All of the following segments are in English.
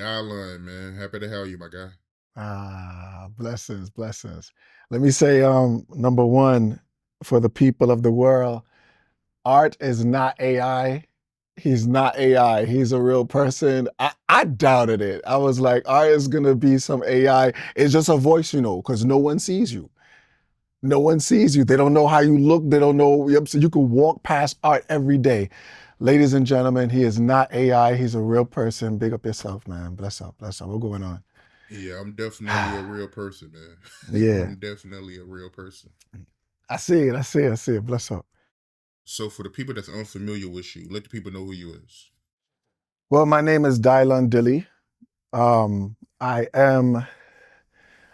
Dylan, man. Happy to have you, my guy. Blessings, blessings. Let me say, number one, for the people of the world, Art is not AI. He's not AI. He's a real person. I doubted it. I was like, Art is gonna be some AI. It's just a voice, because no one sees you. No one sees you. They don't know how you look. They don't know. So you can walk past Art every day. Ladies and gentlemen, he is not AI. He's a real person. Big up yourself, man. Bless up, bless up. What's going on? Yeah, I'm definitely a real person, man. Yeah, I'm definitely a real person. I see it. I see it. I see it. Bless up. So for the people that's unfamiliar with you, let the people know who you is. Well, my name is Dylan Dili. I am.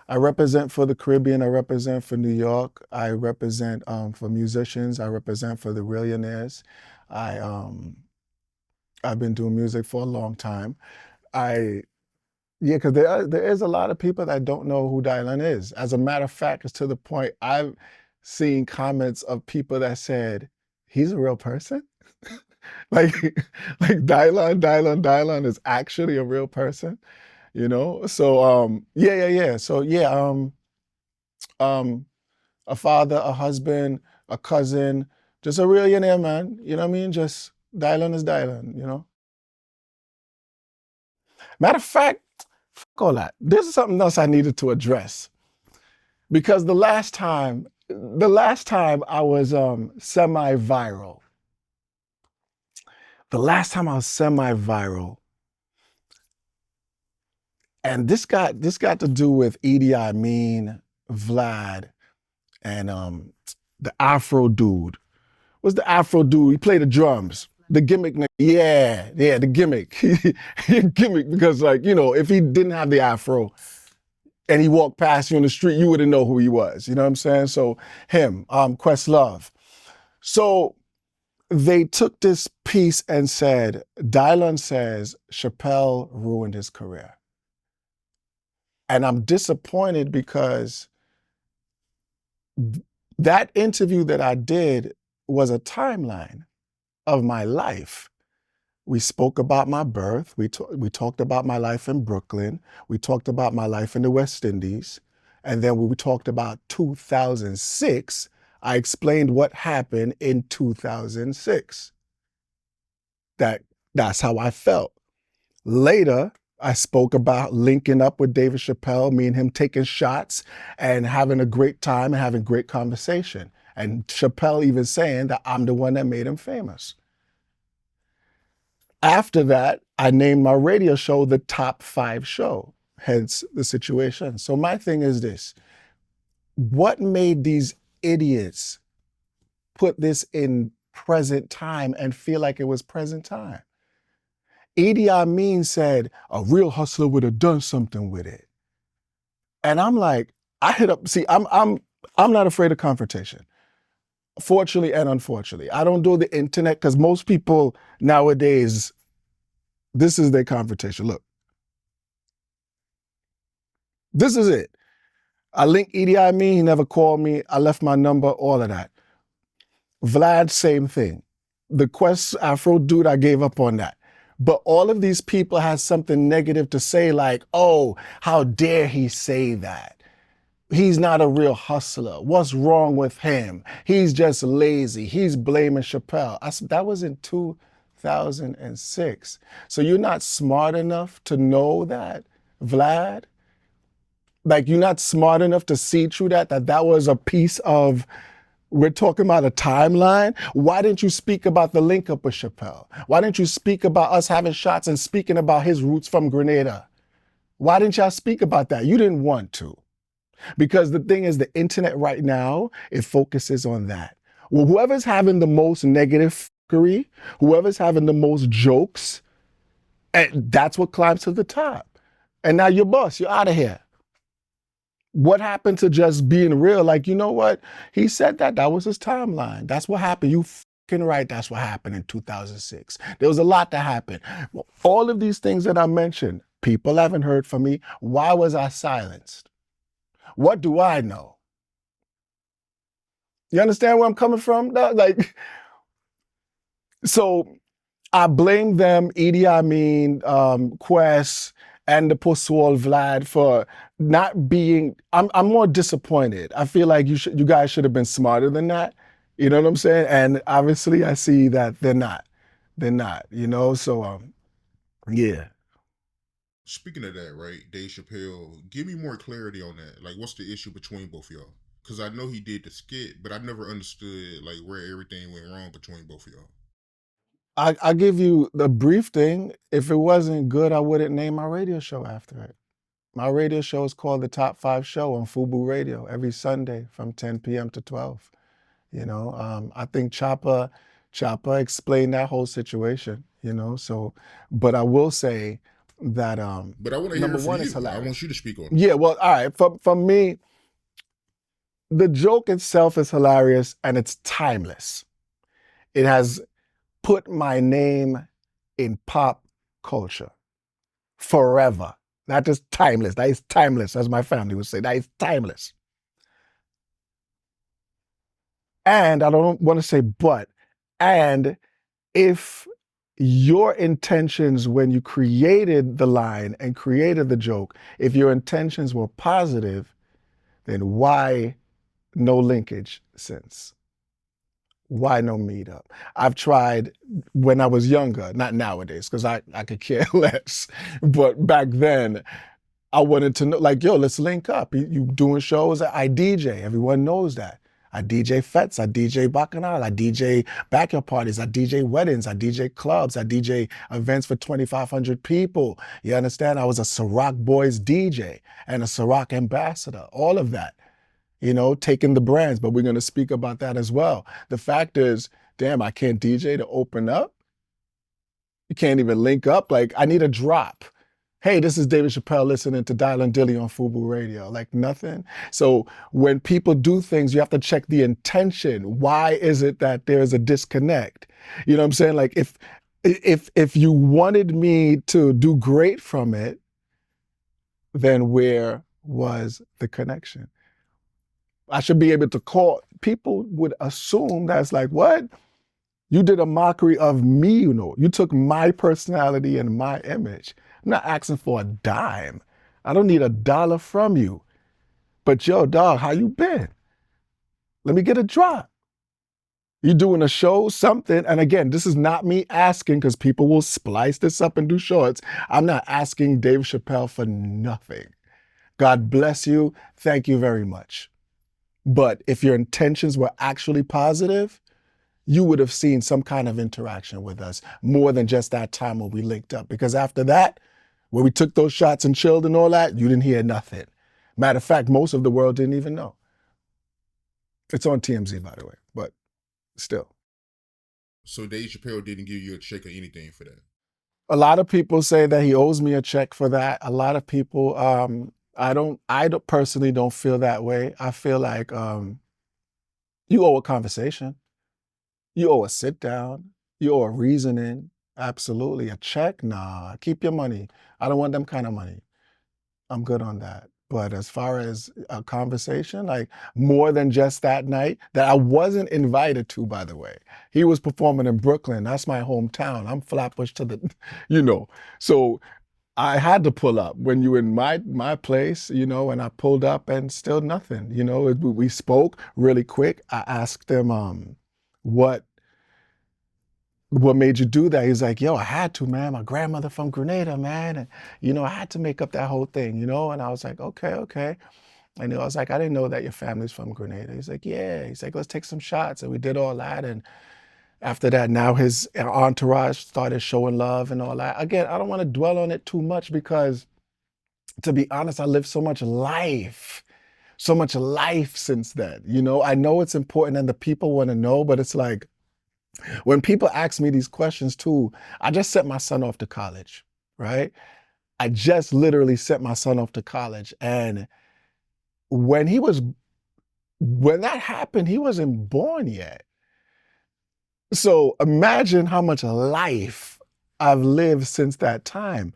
I represent for the Caribbean. I represent for New York. I represent for musicians. I represent for the millionaires. I I've been doing music for a long time. I Yeah, because there is a lot of people that don't know who Dylan is. As a matter of fact, it's to the point I've seen comments of people that said he's a real person. like like Dylan is actually a real person. So yeah. So yeah, um a father, a husband, a cousin, just a millionaire man. You know what I mean? Just Dylan is Dylan. Matter of fact, fuck all that. This is something else I needed to address. Because the last time I was semi-viral, and this got to do with Edie Amin, Vlad, and the Afro dude. What's the Afro dude? He played the drums. The gimmick, yeah, the gimmick. Gimmick because, if he didn't have the Afro and he walked past you on the street, you wouldn't know who he was. You know what I'm saying? So him, Questlove. So they took this piece and said, Dylan says Chappelle ruined his career. And I'm disappointed because that interview that I did was a timeline of my life. We spoke about my birth. We talked about my life in Brooklyn. We talked about my life in the West Indies. And then when we talked about 2006, I explained what happened in 2006. That's how I felt. Later, I spoke about linking up with David Chappelle, me and him taking shots and having a great time and having great conversation. And Chappelle even saying that I'm the one that made him famous. After that, I named my radio show the Top 5 Show, hence the situation. So my thing is this: what made these idiots put this in present time and feel like it was present time? Idi Amin said a real hustler would have done something with it. And I'm like, I hit up, see, I'm not afraid of confrontation. Fortunately and unfortunately. I don't do the internet because most people nowadays, this is their confrontation. Look, this is it. I linked Idi Amin, he never called me. I left my number, all of that. Vlad, same thing. The Quest Afro dude, I gave up on that. But all of these people had something negative to say, like, oh, how dare he say that? He's not a real hustler. What's wrong with him? He's just lazy. He's blaming Chappelle. That was in 2006. So you're not smart enough to know that, Vlad? Like, you're not smart enough to see through that was a piece of, we're talking about a timeline. Why didn't you speak about the link up with Chappelle? Why didn't you speak about us having shots and speaking about his roots from Grenada? Why didn't y'all speak about that? You didn't want to. Because the thing is, the internet right now, it focuses on that. Well, whoever's having the most negative fuckery, whoever's having the most jokes, and that's what climbs to the top. And now you're boss, you're out of here. What happened to just being real? Like, you know what? He said that was his timeline. That's what happened. You fucking right. That's what happened in 2006. There was a lot that happened. All of these things that I mentioned, people haven't heard from me. Why was I silenced? What do I know? You understand where I'm coming from? Like, so I blame them, Edie Amin, Quest, and the Poswal Vlad for not being. I'm more disappointed. I feel like you guys should have been smarter than that. You know what I'm saying? And obviously, I see that they're not. They're not. You know. So yeah. Speaking of that, right, Dave Chappelle, give me more clarity on that. Like, what's the issue between both of y'all? Because I know he did the skit, but I never understood like where everything went wrong between both of y'all. I give you the brief thing. If it wasn't good, I wouldn't name my radio show after it. My radio show is called the Top 5 Show on Fubu Radio every Sunday from 10 p.m. to 12. You know, I think Chopper explained that whole situation. You know, so, but I will say that But I want to hear number it from one is you. I hilarious. want you to speak on it. Yeah, well, all right. For me, the joke itself is hilarious and it's timeless. It has put my name in pop culture forever. That is timeless. That is timeless, as my family would say. That is timeless. And I don't want to say but, and if your intentions when you created the line and created the joke, if your intentions were positive, then why no linkage since? Why no meetup? I've tried when I was younger, not nowadays, because I could care less. But back then, I wanted to know, like, yo, let's link up. You doing shows? I DJ. Everyone knows that. I DJ fets, I DJ bacchanal, I DJ backyard parties, I DJ weddings, I DJ clubs, I DJ events for 2,500 people. You understand? I was a Ciroc Boys DJ and a Ciroc ambassador, all of that. You know, taking the brands, but we're going to speak about that as well. The fact is, damn, I can't DJ to open up. You can't even link up. Like, I need a drop. Hey, this is David Chappelle listening to Dylan Dili on Fubu Radio. Like nothing. So when people do things, you have to check the intention. Why is it that there's a disconnect? You know what I'm saying? Like if you wanted me to do great from it, then where was the connection? I should be able to call. People would assume that's like, what? You did a mockery of me, you know. You took my personality and my image. I'm not asking for a dime. I don't need $1 from you. But yo, dog, how you been? Let me get a drop. You doing a show, something, and again, this is not me asking because people will splice this up and do shorts. I'm not asking Dave Chappelle for nothing. God bless you. Thank you very much. But if your intentions were actually positive, you would have seen some kind of interaction with us more than just that time when we linked up. Because after that, when we took those shots and chilled and all that, you didn't hear nothing. Matter of fact, most of the world didn't even know. It's on TMZ, by the way, but still. So Dave Chappelle didn't give you a check or anything for that? A lot of people say that he owes me a check for that. A lot of people, I personally don't feel that way. I feel like you owe a conversation. You owe a sit down. You owe a reasoning. Absolutely. A check? Nah, keep your money. I don't want them kind of money. I'm good on that. But as far as a conversation, like more than just that night that I wasn't invited to, by the way. He was performing in Brooklyn. That's my hometown. I'm Flatbush to the, you know. So I had to pull up when you were in my place, you know, and I pulled up and still nothing. You know, we spoke really quick. I asked him what made you do that? He's like, yo, I had to, man. My grandmother from Grenada, man. And, you know, I had to make up that whole thing, you know? And I was like, okay. And I was like, I didn't know that your family's from Grenada. He's like, yeah. He's like, let's take some shots. And we did all that. And after that, now his entourage started showing love and all that. Again, I don't want to dwell on it too much because, to be honest, I lived so much life since then. You know, I know it's important and the people want to know, but it's like, when people ask me these questions too, I just sent my son off to college, right? I just literally sent my son off to college. And when that happened, he wasn't born yet. So imagine how much life I've lived since that time.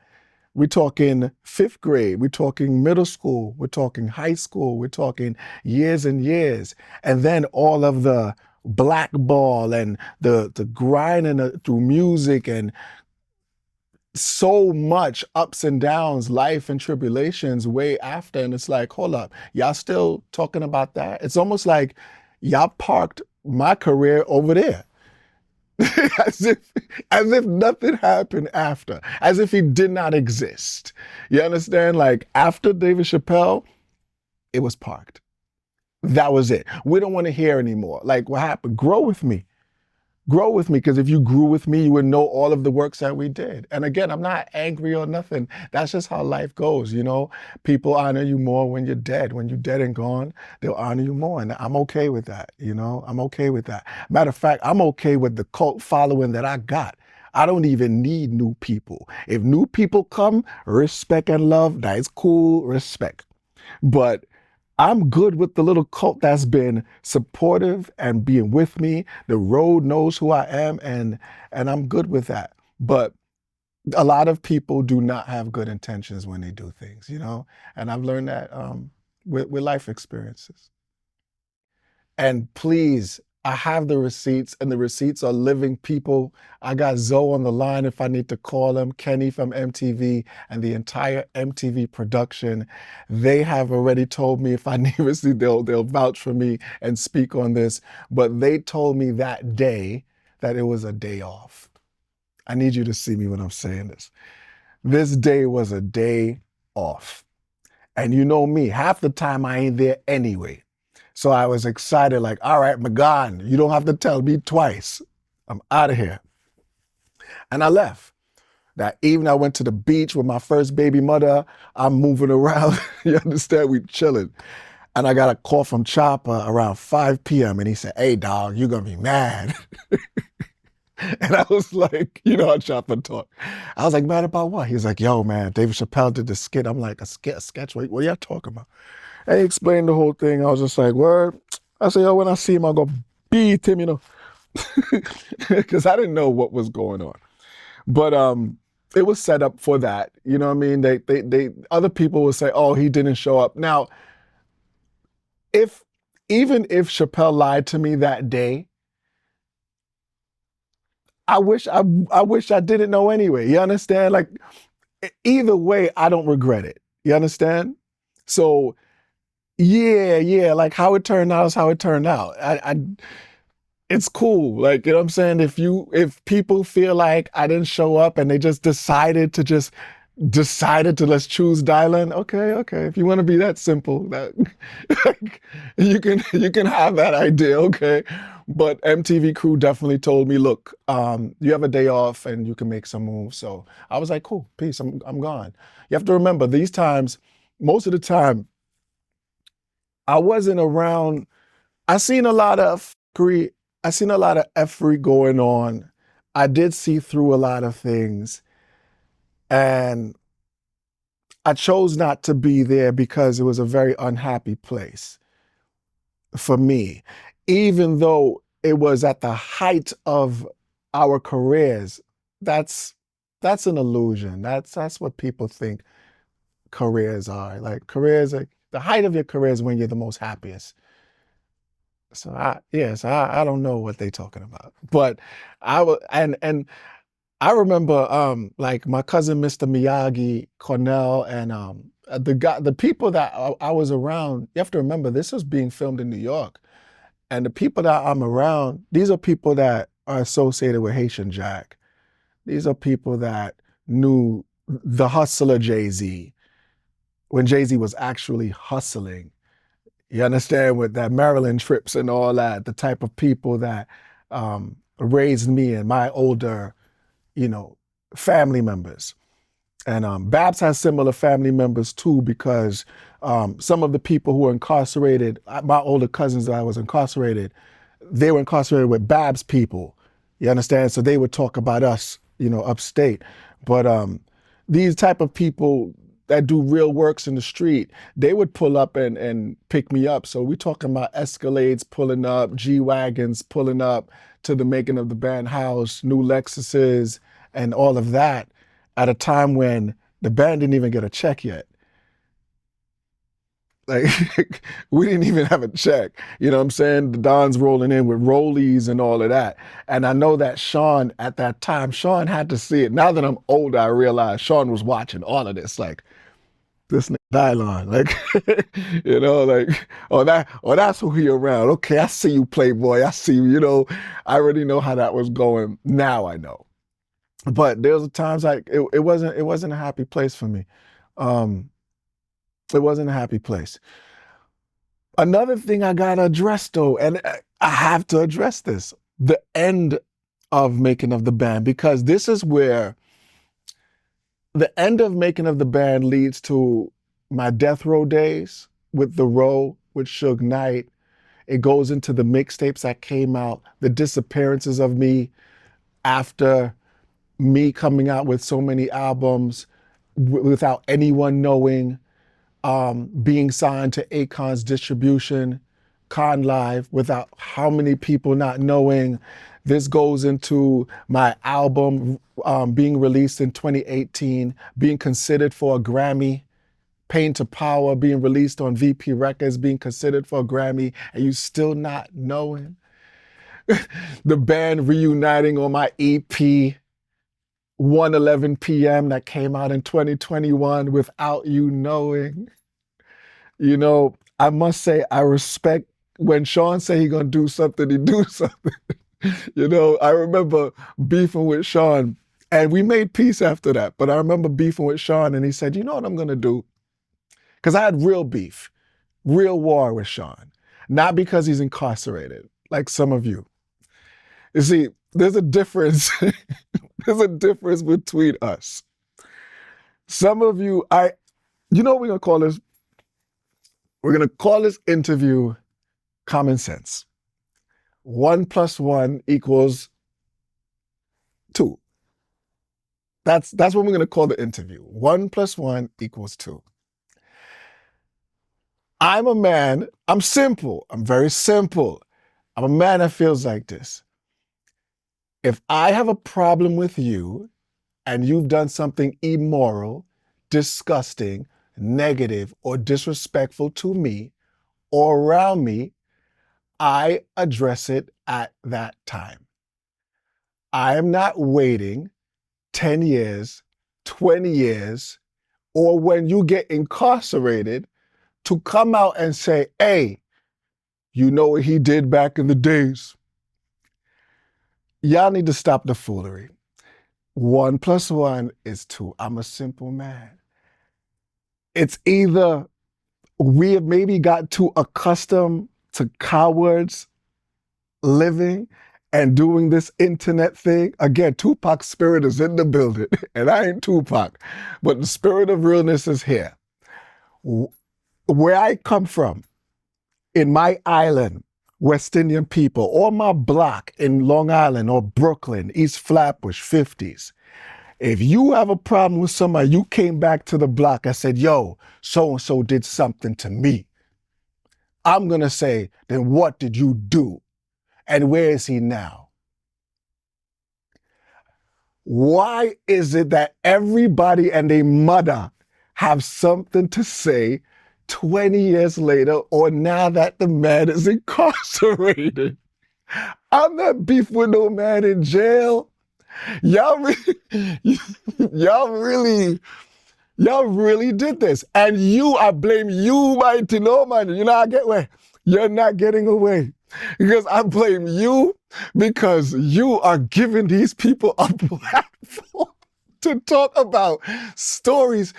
We're talking 5th grade, we're talking middle school, we're talking high school, we're talking years and years. And then all of the blackball and the grinding through music and so much ups and downs, life and tribulations way after. And it's like, hold up, y'all still talking about that? It's almost like y'all parked my career over there. as if as if nothing happened after, as if he did not exist. You understand? Like after David Chappelle, it was parked. That was it. We don't want to hear anymore. Like what happened? Grow with me. Grow with me, because if you grew with me, you would know all of the works that we did. And again, I'm not angry or nothing. That's just how life goes, you know. People honor you more when you're dead. When you're dead and gone, they'll honor you more. And I'm okay with that, you know. I'm okay with that. Matter of fact, I'm okay with the cult following that I got. I don't even need new people. If new people come, respect and love, that is cool, respect. But I'm good with the little cult that's been supportive and being with me. The road knows who I am, and I'm good with that. But a lot of people do not have good intentions when they do things, you know. And I've learned that with life experiences. And please, I have the receipts, and the receipts are living people. I got Zoe on the line if I need to call him, Kenny from MTV, and the entire MTV production. They have already told me if I need receipt, they'll vouch for me and speak on this. But they told me that day that it was a day off. I need you to see me when I'm saying this. This day was a day off. And you know me, half the time I ain't there anyway. So I was excited, like, all right, I'm gone. You don't have to tell me twice. I'm out of here. And I left. That evening, I went to the beach with my first baby mother. I'm moving around. You understand? We chilling. And I got a call from Chopper around 5 p.m. And he said, hey, dog, you're going to be mad. And I was like, you know how Chopper talk. I was like, mad about what? He was like, yo, man, David Chappelle did the skit. I'm like, a skit, a sketch? What are y'all talking about? And he explained the whole thing. I was just like, word. I said, yo, when I see him, I'll go beat him, you know, because I didn't know what was going on. But it was set up for that. You know what I mean? They other people would say, oh, he didn't show up. Now, if even if Chappelle lied to me that day, I wish I didn't know anyway. You understand? Like either way, I don't regret it. You understand? So yeah, like how it turned out is how it turned out. It's cool. Like, you know what I'm saying? If people feel like I didn't show up and they just decided to let's choose Dylan, okay. If you want to be that simple, that you can have that idea, okay. But MTV crew definitely told me, look, you have a day off and you can make some moves. So I was like, cool, peace, I'm gone. You have to remember these times, most of the time, I wasn't around. I seen a lot of free. I seen a lot of effery going on. I did see through a lot of things, and I chose not to be there because it was a very unhappy place for me. Even though it was at the height of our careers, that's that's an illusion. That's what people think careers are. Like careers, like the height of your career is when you're the most happiest. So I don't know what they talking about. But I was and I remember like my cousin Mr. Miyagi, Cornell, and the people that I was around, you have to remember this was being filmed in New York. And the people that I'm around, these are people that are associated with Haitian Jack. These are people that knew the hustler Jay-Z when Jay-Z was actually hustling. You understand, with that Maryland trips and all that, the type of people that raised me and my older, you know, family members. And Babs has similar family members too, because some of the people who were incarcerated, my older cousins that I was incarcerated, they were incarcerated with Babs people. You understand? So they would talk about us, you know, upstate. But these type of people that do real works in the street, they would pull up and pick me up. So we talking about Escalades pulling up, G-Wagons pulling up to the making of the band house, new Lexuses, and all of that at a time when the band didn't even get a check yet. Like we didn't even have a check. You know what I'm saying? The Don's rolling in with rollies and all of that. And I know that Sean at that time, Sean had to see it. Now that I'm older, I realize Sean was watching all of this. Like this nigga Dylan, like like that's who he around. Okay, I see you, Playboy. I see you. I already know how that was going. Now I know. But there was times like it wasn't a happy place for me. Um, it wasn't a happy place. Another thing I gotta address though, and I have to address this, the end of making of the band, because this is where the end of making of the band leads to my death row days with the row with Suge Knight. It goes into the mixtapes that came out, the disappearances of me after me coming out with so many albums without anyone knowing, being signed to Akon's distribution, Con Live, without how many people not knowing. This goes into my album being released in 2018, being considered for a Grammy, Pain to Power being released on VP Records, being considered for a Grammy, and you still not knowing. The band reuniting on my EP, 1:11 p.m. that came out in 2021 without you knowing. I must say I respect when Sean say he gonna do something, he do something. I remember beefing with Sean and we made peace after that. But I remember beefing with Sean and he said, you know what I'm gonna do? Because I had real beef, real war with Sean. Not because he's incarcerated, like some of you. You see, there's a difference. There's a difference between us. Some of you, you know what we're gonna call this? We're gonna call this interview Common Sense. 1 + 1 = 2. That's what we're gonna call the interview. 1 + 1 = 2. I'm a man, I'm simple. I'm very simple. I'm a man that feels like this. If I have a problem with you and you've done something immoral, disgusting, negative, or disrespectful to me or around me, I address it at that time. I am not waiting 10 years, 20 years, or when you get incarcerated to come out and say, hey, you know what he did back in the days. Y'all need to stop the foolery. 1 + 1 = 2. I'm a simple man. It's either we have maybe got too accustomed to cowards living and doing this internet thing. Again, Tupac's spirit is in the building, and I ain't Tupac, but the spirit of realness is here. Where I come from, in my island, West Indian people, or my block in Long Island or Brooklyn, East Flatbush, 50s, if you have a problem with somebody, you came back to the block and said, yo, so-and-so did something to me. I'm gonna say, then what did you do? And where is he now? Why is it that everybody and their mother have something to say 20 years later or now that the man is incarcerated? I'm not beef with no man in jail. Y'all really did this. And I blame you, mighty no man. I get away. You're not getting away. Because I blame you because you are giving these people a platform to talk about stories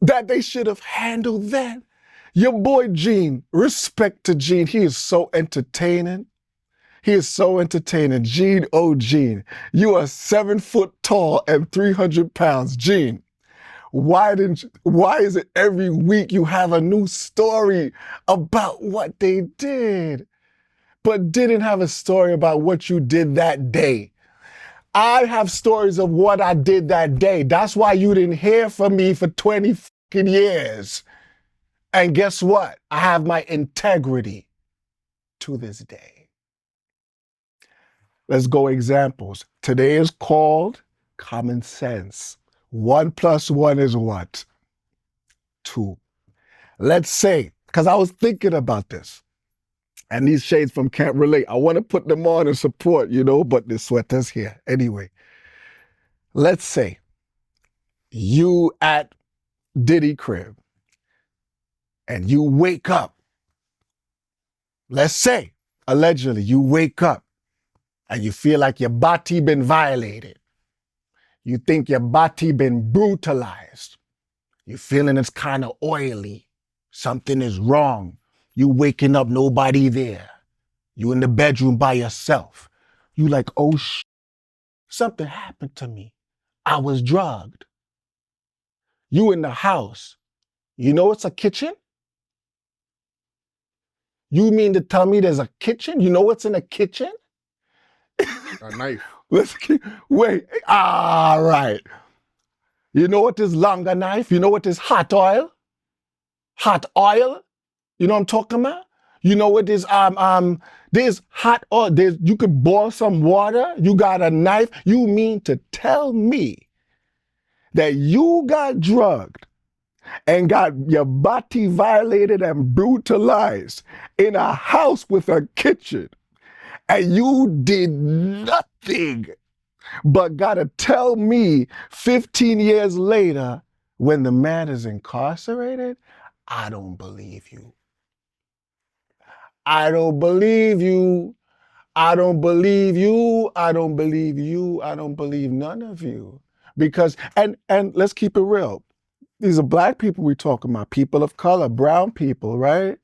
that they should have handled then. Your boy Gene, respect to Gene. He is so entertaining. He is so entertaining. Gene, oh Gene, you are 7 foot tall and 300 pounds. Gene, why is it every week you have a new story about what they did, but didn't have a story about what you did that day? I have stories of what I did that day. That's why you didn't hear from me for 20 fucking years. And guess what? I have my integrity to this day. Let's go examples. Today is called Common Sense. 1 + 1 = what? 2. Let's say because I was thinking about this. And these shades from Can't Relate. I want to put them on and support, but the sweater's here. Anyway, let's say you at Diddy crib and you wake up. Let's say, allegedly, you wake up and you feel like your body been violated. You think your body been brutalized. You feeling it's kind of oily. Something is wrong. You waking up, nobody there. You in the bedroom by yourself. You like, oh, something happened to me. I was drugged. You in the house. You know it's a kitchen? You mean to tell me there's a kitchen? You know what's in a kitchen? A knife. Let's keep, wait. All right. You know what is longer knife? You know what is hot oil? Hot oil? You know what I'm talking about? You know what is there's hot oil. You could boil some water. You got a knife. You mean to tell me that you got drugged and got your body violated and brutalized in a house with a kitchen, and you did nothing but gotta tell me 15 years later when the man is incarcerated? I don't believe you. I don't believe you. I don't believe you. I don't believe you. I don't believe none of you. Because, and let's keep it real. These are black people we talking about, people of color, brown people, right?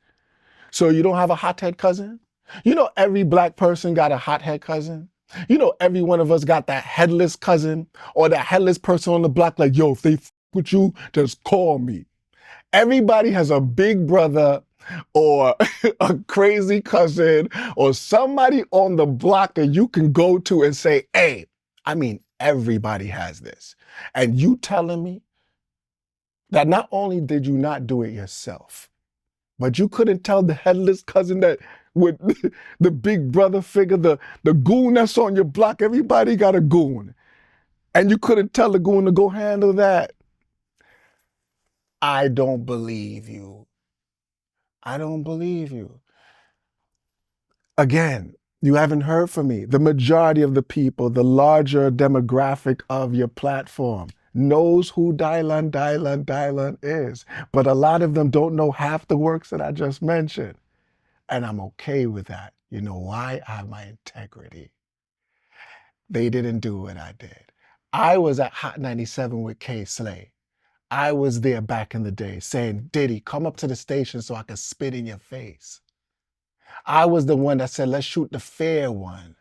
So you don't have a hothead cousin? You know every black person got a hothead cousin? You know every one of us got that headless cousin or that headless person on the block like, yo, if they with you, just call me. Everybody has a big brother or a crazy cousin or somebody on the block that you can go to and say, hey, I mean, everybody has this. And you telling me that not only did you not do it yourself, but you couldn't tell the headless cousin that with the big brother figure, the goon that's on your block, everybody got a goon. And you couldn't tell the goon to go handle that. I don't believe you. I don't believe you. Again, you haven't heard from me. The majority of the people, the larger demographic of your platform, knows who Dylan is. But a lot of them don't know half the works that I just mentioned. And I'm okay with that. You know why? I have my integrity. They didn't do what I did. I was at Hot 97 with K Slay. I was there back in the day saying, Diddy, come up to the station so I can spit in your face. I was the one that said, let's shoot the fair one.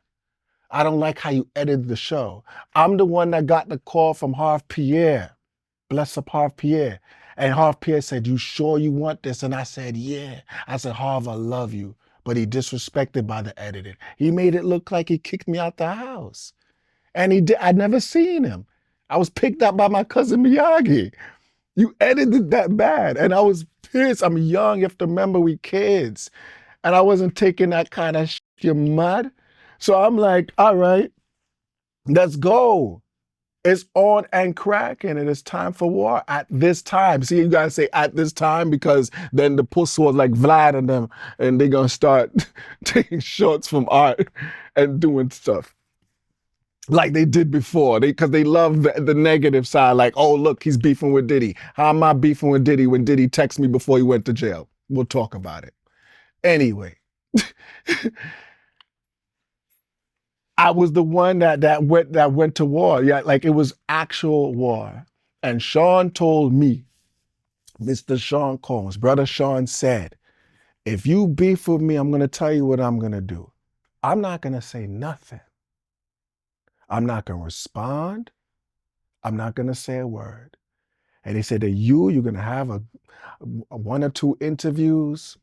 I don't like how you edited the show. I'm the one that got the call from Harv Pierre. Bless up Harv Pierre. And Harv Pierre said, you sure you want this? And I said, yeah. I said, Harv, I love you. But he disrespected by the editing. He made it look like he kicked me out the house. And he did. I'd never seen him. I was picked up by my cousin Miyagi. You edited that bad. And I was pissed. I'm young. You have to remember we kids. And I wasn't taking that kind of shit, you mud. So I'm like, all right, let's go. It's on and cracking, and it's time for war at this time. See, you gotta say at this time because then the puss was like Vlad and them, and they're gonna start taking shots from art and doing stuff like they did before. Because they love the negative side. Like, oh look, he's beefing with Diddy. How am I beefing with Diddy when Diddy texted me before he went to jail? We'll talk about it. Anyway, I was the one that went to war. Yeah, like it was actual war. And Sean told me, Mr. Sean Combs, brother Sean said, if you beef with me, I'm gonna tell you what I'm gonna do. I'm not gonna say nothing. I'm not gonna respond. I'm not gonna say a word. And he said that you're gonna have a one or two interviews,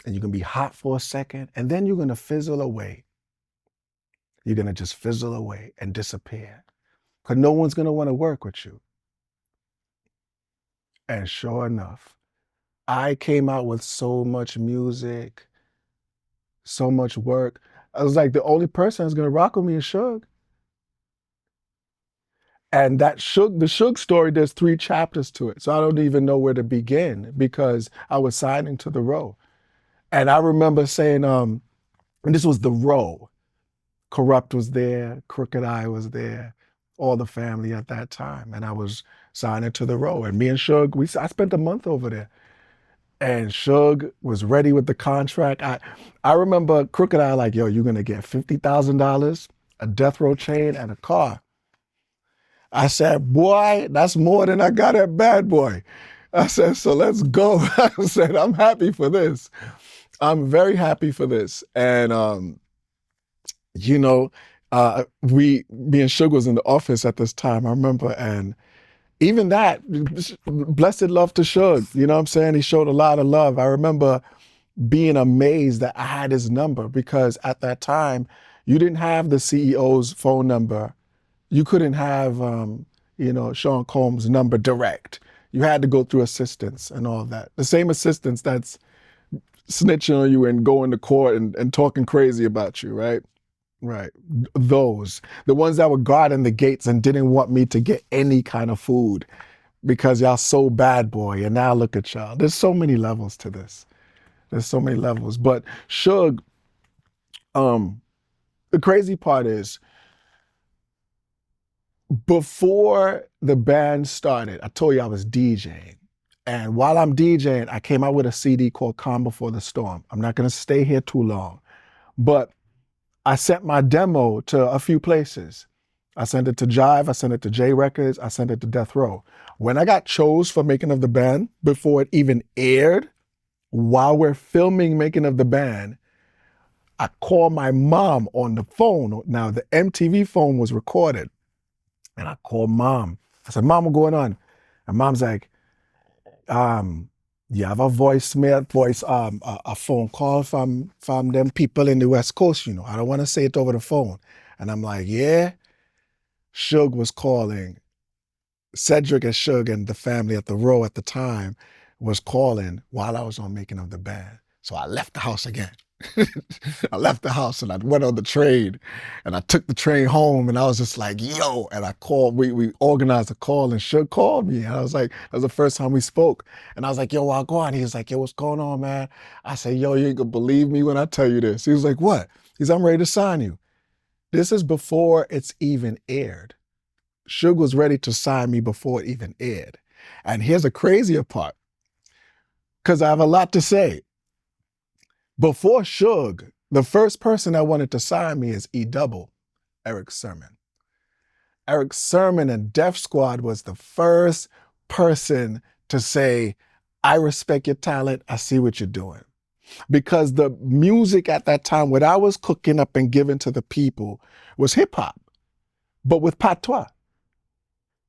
and you're gonna be hot for a second, and then you're gonna fizzle away. You're gonna just fizzle away and disappear. Because no one's gonna want to work with you. And sure enough, I came out with so much music, so much work. I was like, the only person that's gonna rock with me is Suge. And the Suge story, there's 3 chapters to it. So I don't even know where to begin because I was signing to the row. And I remember saying, and this was the row. Corrupt was there, Crooked Eye was there, all the family at that time. And I was signing to the row. And me and Suge, I spent a month over there. And Suge was ready with the contract. I remember Crooked Eye like, yo, you're gonna get $50,000, a death row chain, and a car. I said, boy, that's more than I got at Bad Boy. I said, so let's go. I said, I'm happy for this. I'm very happy for this. And you know, me and Suge was in the office at this time, I remember, and even that, blessed love to Suge, you know what I'm saying? He showed a lot of love. I remember being amazed that I had his number because at that time, you didn't have the CEO's phone number. You couldn't have, Sean Combs' number direct. You had to go through assistants and all that. The same assistants that's snitching on you and going to court and talking crazy about you, right? Right. The ones that were guarding the gates and didn't want me to get any kind of food because y'all so bad boy. And now look at y'all. There's so many levels to this. There's so many levels. But Suge, the crazy part is, before the band started, I told you I was DJing. And while I'm DJing, I came out with a CD called Calm Before the Storm. I'm not going to stay here too long. But I sent my demo to a few places. I sent it to Jive, I sent it to J Records, I sent it to Death Row. When I got chose for Making of the Band, before it even aired, while we're filming Making of the Band, I called my mom on the phone. Now, the MTV phone was recorded. And I called Mom. I said, Mom, what's going on? And Mom's like, you have a a phone call from them people in the West Coast, you know. I don't want to say it over the phone. And I'm like, yeah. Suge was calling. Cedric and Suge and the family at the row at the time was calling while I was on Making of the Band. So I left the house again. I left the house and I went on the train and I took the train home and I was just like, yo, and I called, we organized a call and Suge called me. And I was like, that was the first time we spoke. And I was like, yo, I'll go on. He was like, yo, what's going on, man? I said, yo, you ain't gonna believe me when I tell you this. He was like, what? He's, I'm ready to sign you. This is before it's even aired. Suge was ready to sign me before it even aired. And here's the crazier part, because I have a lot to say. Before Suge, the first person that wanted to sign me is E-Double, Eric Sermon. Eric Sermon and Def Squad was the first person to say, I respect your talent, I see what you're doing. Because the music at that time, what I was cooking up and giving to the people was hip hop, but with patois.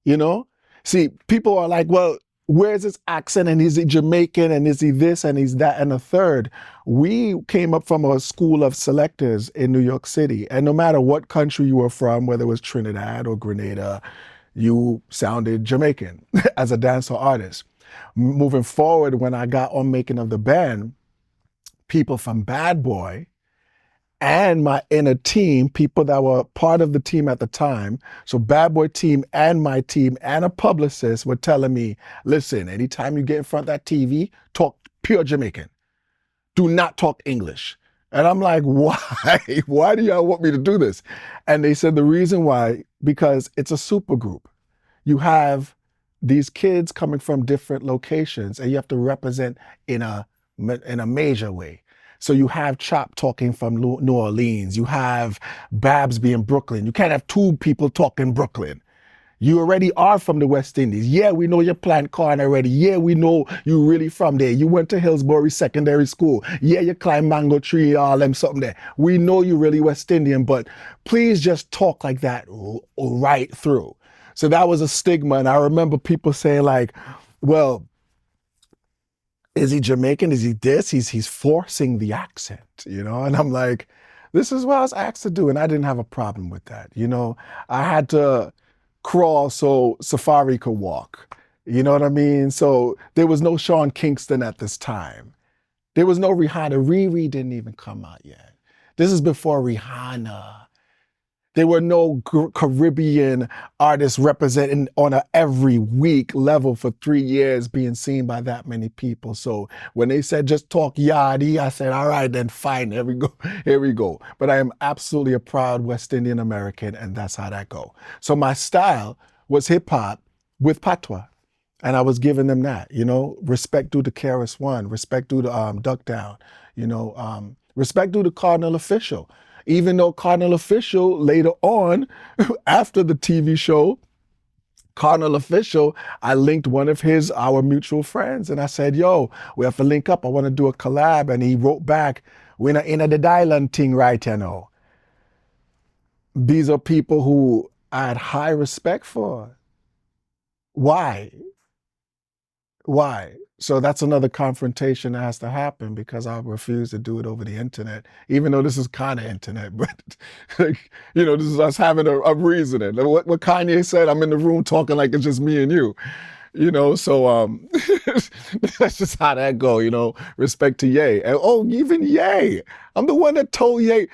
You know? See, people are like, well, where's his accent? And is he Jamaican? And is he this? And he's that? And a third. We came up from a school of selectors in New York City. And no matter what country you were from, whether it was Trinidad or Grenada, you sounded Jamaican as a dancehall artist. Moving forward, when I got on Making of the Band, people from Bad Boy and my inner team, people that were part of the team at the time, so Bad Boy team and my team and a publicist were telling me, listen, anytime you get in front of that TV, talk pure Jamaican. Do not talk English. And I'm like, why? Why do y'all want me to do this? And they said the reason why, because it's a super group. You have these kids coming from different locations and you have to represent in a major way. So you have Chop talking from New Orleans. You have Babs being Brooklyn. You can't have two people talking Brooklyn. You already are from the West Indies. Yeah, we know you plant corn already. Yeah, we know you really from there. You went to Hillsborough Secondary School. Yeah, you climb mango tree, all them something there. We know you really West Indian, but please just talk like that right through. So that was a stigma. And I remember people saying like, well, is he Jamaican? Is he this? He's forcing the accent, you know? And I'm like, this is what I was asked to do. And I didn't have a problem with that. You know, I had to crawl so Safari could walk. You know what I mean? So there was no Sean Kingston at this time. There was no Rihanna. Riri didn't even come out yet. This is before Rihanna. There were no Caribbean artists representing on a every week level for 3 years being seen by that many people. So when they said just talk yardie, I said, all right, then fine, here we go. Here we go. But I am absolutely a proud West Indian American, and that's how that go. So my style was hip hop with patois. And I was giving them that, respect due to KRS One, respect due to Duck Down, respect due to Cardinal Official. Even though Cardinal Official later on, after the TV show, Cardinal Official, I linked one of our mutual friends, and I said, yo, we have to link up. I want to do a collab. And he wrote back, we're not in the island thing right now. These are people who I had high respect for. Why? Why? So that's another confrontation that has to happen because I refuse to do it over the internet, even though this is kind of internet, but this is us having a reasoning. What Kanye said, I'm in the room talking like it's just me and you, so that's just how that go, respect to Ye. And even Ye, I'm the one that told Ye,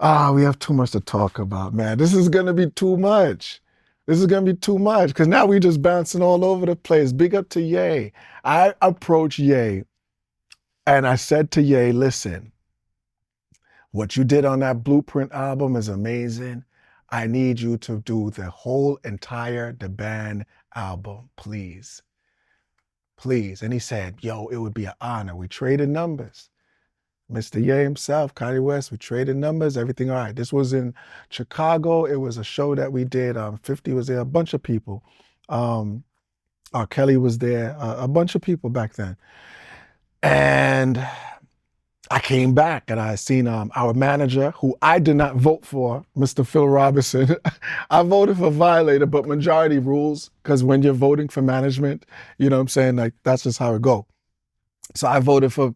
we have too much to talk about, man. This is going to be too much. This is going to be too much because now we just bouncing all over the place. Big up to Ye. I approached Ye and I said to Ye, listen, what you did on that Blueprint album is amazing. I need you to do the whole entire The Band album, please. Please. And he said, yo, it would be an honor. We traded numbers. Mr. Ye himself, Kanye West, we traded numbers, everything all right. This was in Chicago. It was a show that we did. 50 was there, a bunch of people. R. Kelly was there, a bunch of people back then. And I came back and I seen our manager, who I did not vote for, Mr. Phil Robinson. I voted for Violator, but majority rules, because when you're voting for management, you know what I'm saying? Like, that's just how it go. So I voted for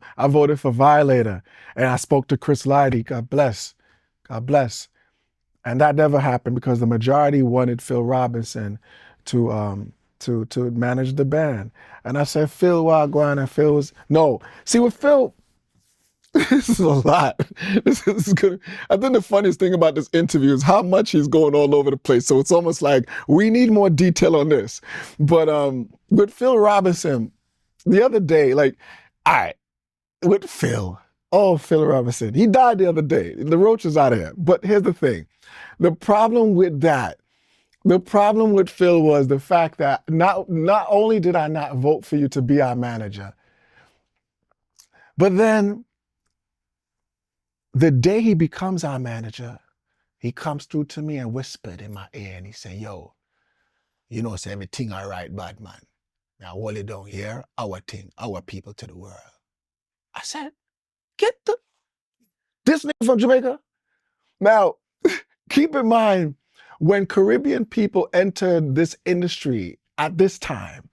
Violator, and I spoke to Chris Lighty. God bless, and that never happened because the majority wanted Phil Robinson to manage the band. And I said, Phil Wagwan, and Phil was no. See with Phil, this is a lot. This is good. I think the funniest thing about this interview is how much he's going all over the place. So it's almost like we need more detail on this. But with Phil Robinson, the other day, all right, with Phil. Oh, Phil Robinson. He died the other day. The roach is out of here. But here's the thing. The problem with Phil was the fact that not only did I not vote for you to be our manager, but then the day he becomes our manager, he comes through to me and whispered in my ear and he said, yo, say everything all right, bad man. Now, hold it down here, our thing, our people to the world. I said, get this nigga from Jamaica. Now, keep in mind, when Caribbean people entered this industry at this time,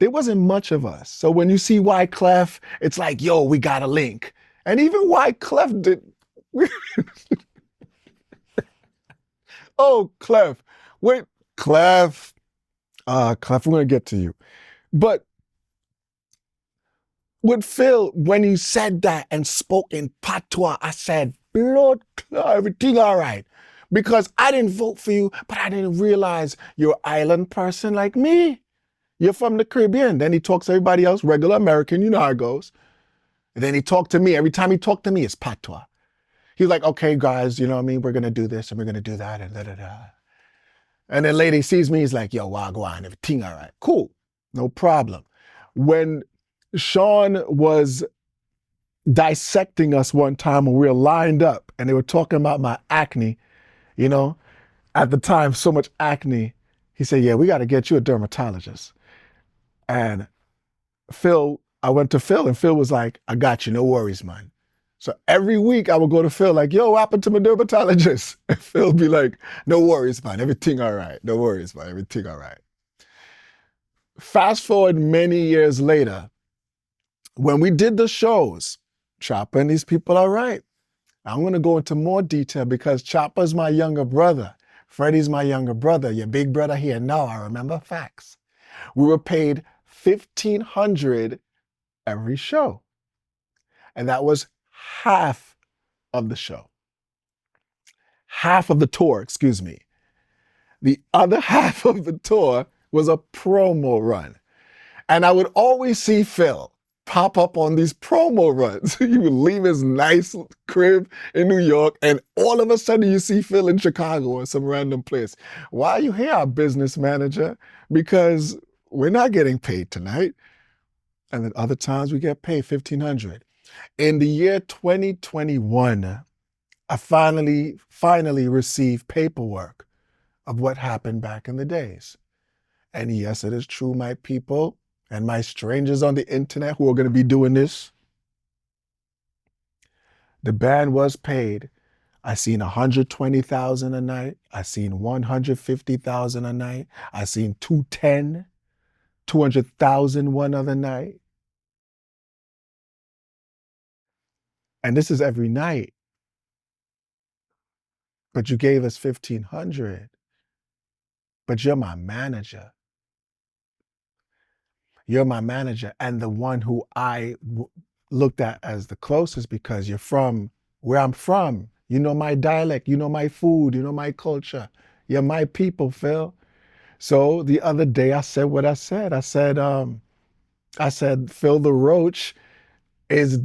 there wasn't much of us. So when you see Wyclef, it's like, yo, we got a link. And even Wyclef did. Oh, Clef. Wait, Clef. Clef, we're going to get to you. But with Phil, when he said that and spoke in patois, I said, blood clot, everything all right. Because I didn't vote for you, but I didn't realize you're an island person like me. You're from the Caribbean. Then he talks to everybody else, regular American, you know how it goes. And then he talked to me. Every time he talked to me, it's patois. He's like, okay, guys, you know what I mean? We're going to do this and we're going to do that and da-da-da. And then later he sees me, he's like, yo, wagwan, everything all right. Cool, no problem. When Sean was dissecting us one time when we were lined up and they were talking about my acne, at the time, so much acne, he said, yeah, we got to get you a dermatologist. And I went to Phil and Phil was like, I got you, no worries, man. So every week I would go to Phil like, yo, what happened to my dermatologist? And Phil would be like, no worries, man, everything all right. No worries, man, everything all right. Fast forward many years later, when we did the shows, Chopper and these people are right. I'm going to go into more detail because Chopper's my younger brother. Freddie's my younger brother. Your big brother here. No, I remember facts. We were paid $1,500 every show. And that was half of the show. half of the tour, excuse me. The other half of the tour was a promo run. And I would always see Phil pop up on these promo runs. He would leave his nice crib in New York, and all of a sudden you see Phil in Chicago or some random place. Why are you here, our business manager? Because we're not getting paid tonight. And then other times we get paid $1,500. In the year 2021, I finally received paperwork of what happened back in the days. And yes, it is true, my people and my strangers on the internet who are going to be doing this. The band was paid. I seen 120,000 a night. I seen 150,000 a night. I seen 210, 200,000 one other night. And this is every night. But you gave us 1,500. But you're my manager. You're my manager and the one who I looked at as the closest because you're from where I'm from. You know my dialect, you know my food, you know my culture. You're my people, Phil. So the other day I said what I said. I said, Phil the Roach is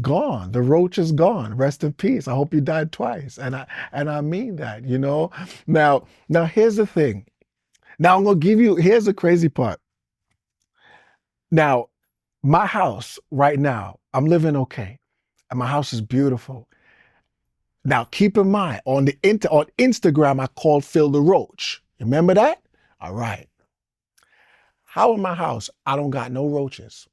gone. The Roach is gone. Rest in peace. I hope you died twice. And I mean that, you know. Now here's the thing. Now I'm gonna give you, here's the crazy part. Now, my house right now, I'm living okay. And my house is beautiful. Now, keep in mind, on Instagram, I called Phil the Roach. Remember that? All right. How in my house, I don't got no roaches.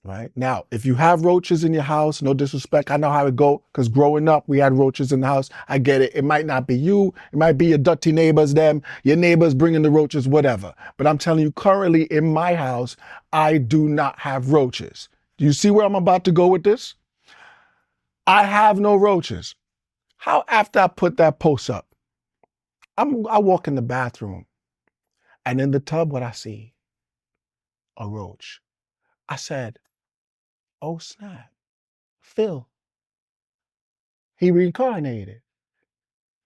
Right? Now, if you have roaches in your house, no disrespect, I know how it go, because growing up, we had roaches in the house. I get it. It might not be you. It might be your dirty neighbors, them, your neighbors bringing the roaches, whatever. But I'm telling you, currently in my house, I do not have roaches. Do you see where I'm about to go with this? I have no roaches. How after I put that post up, I walk in the bathroom, and in the tub, what I see? A roach. I said, oh snap, Phil. He reincarnated.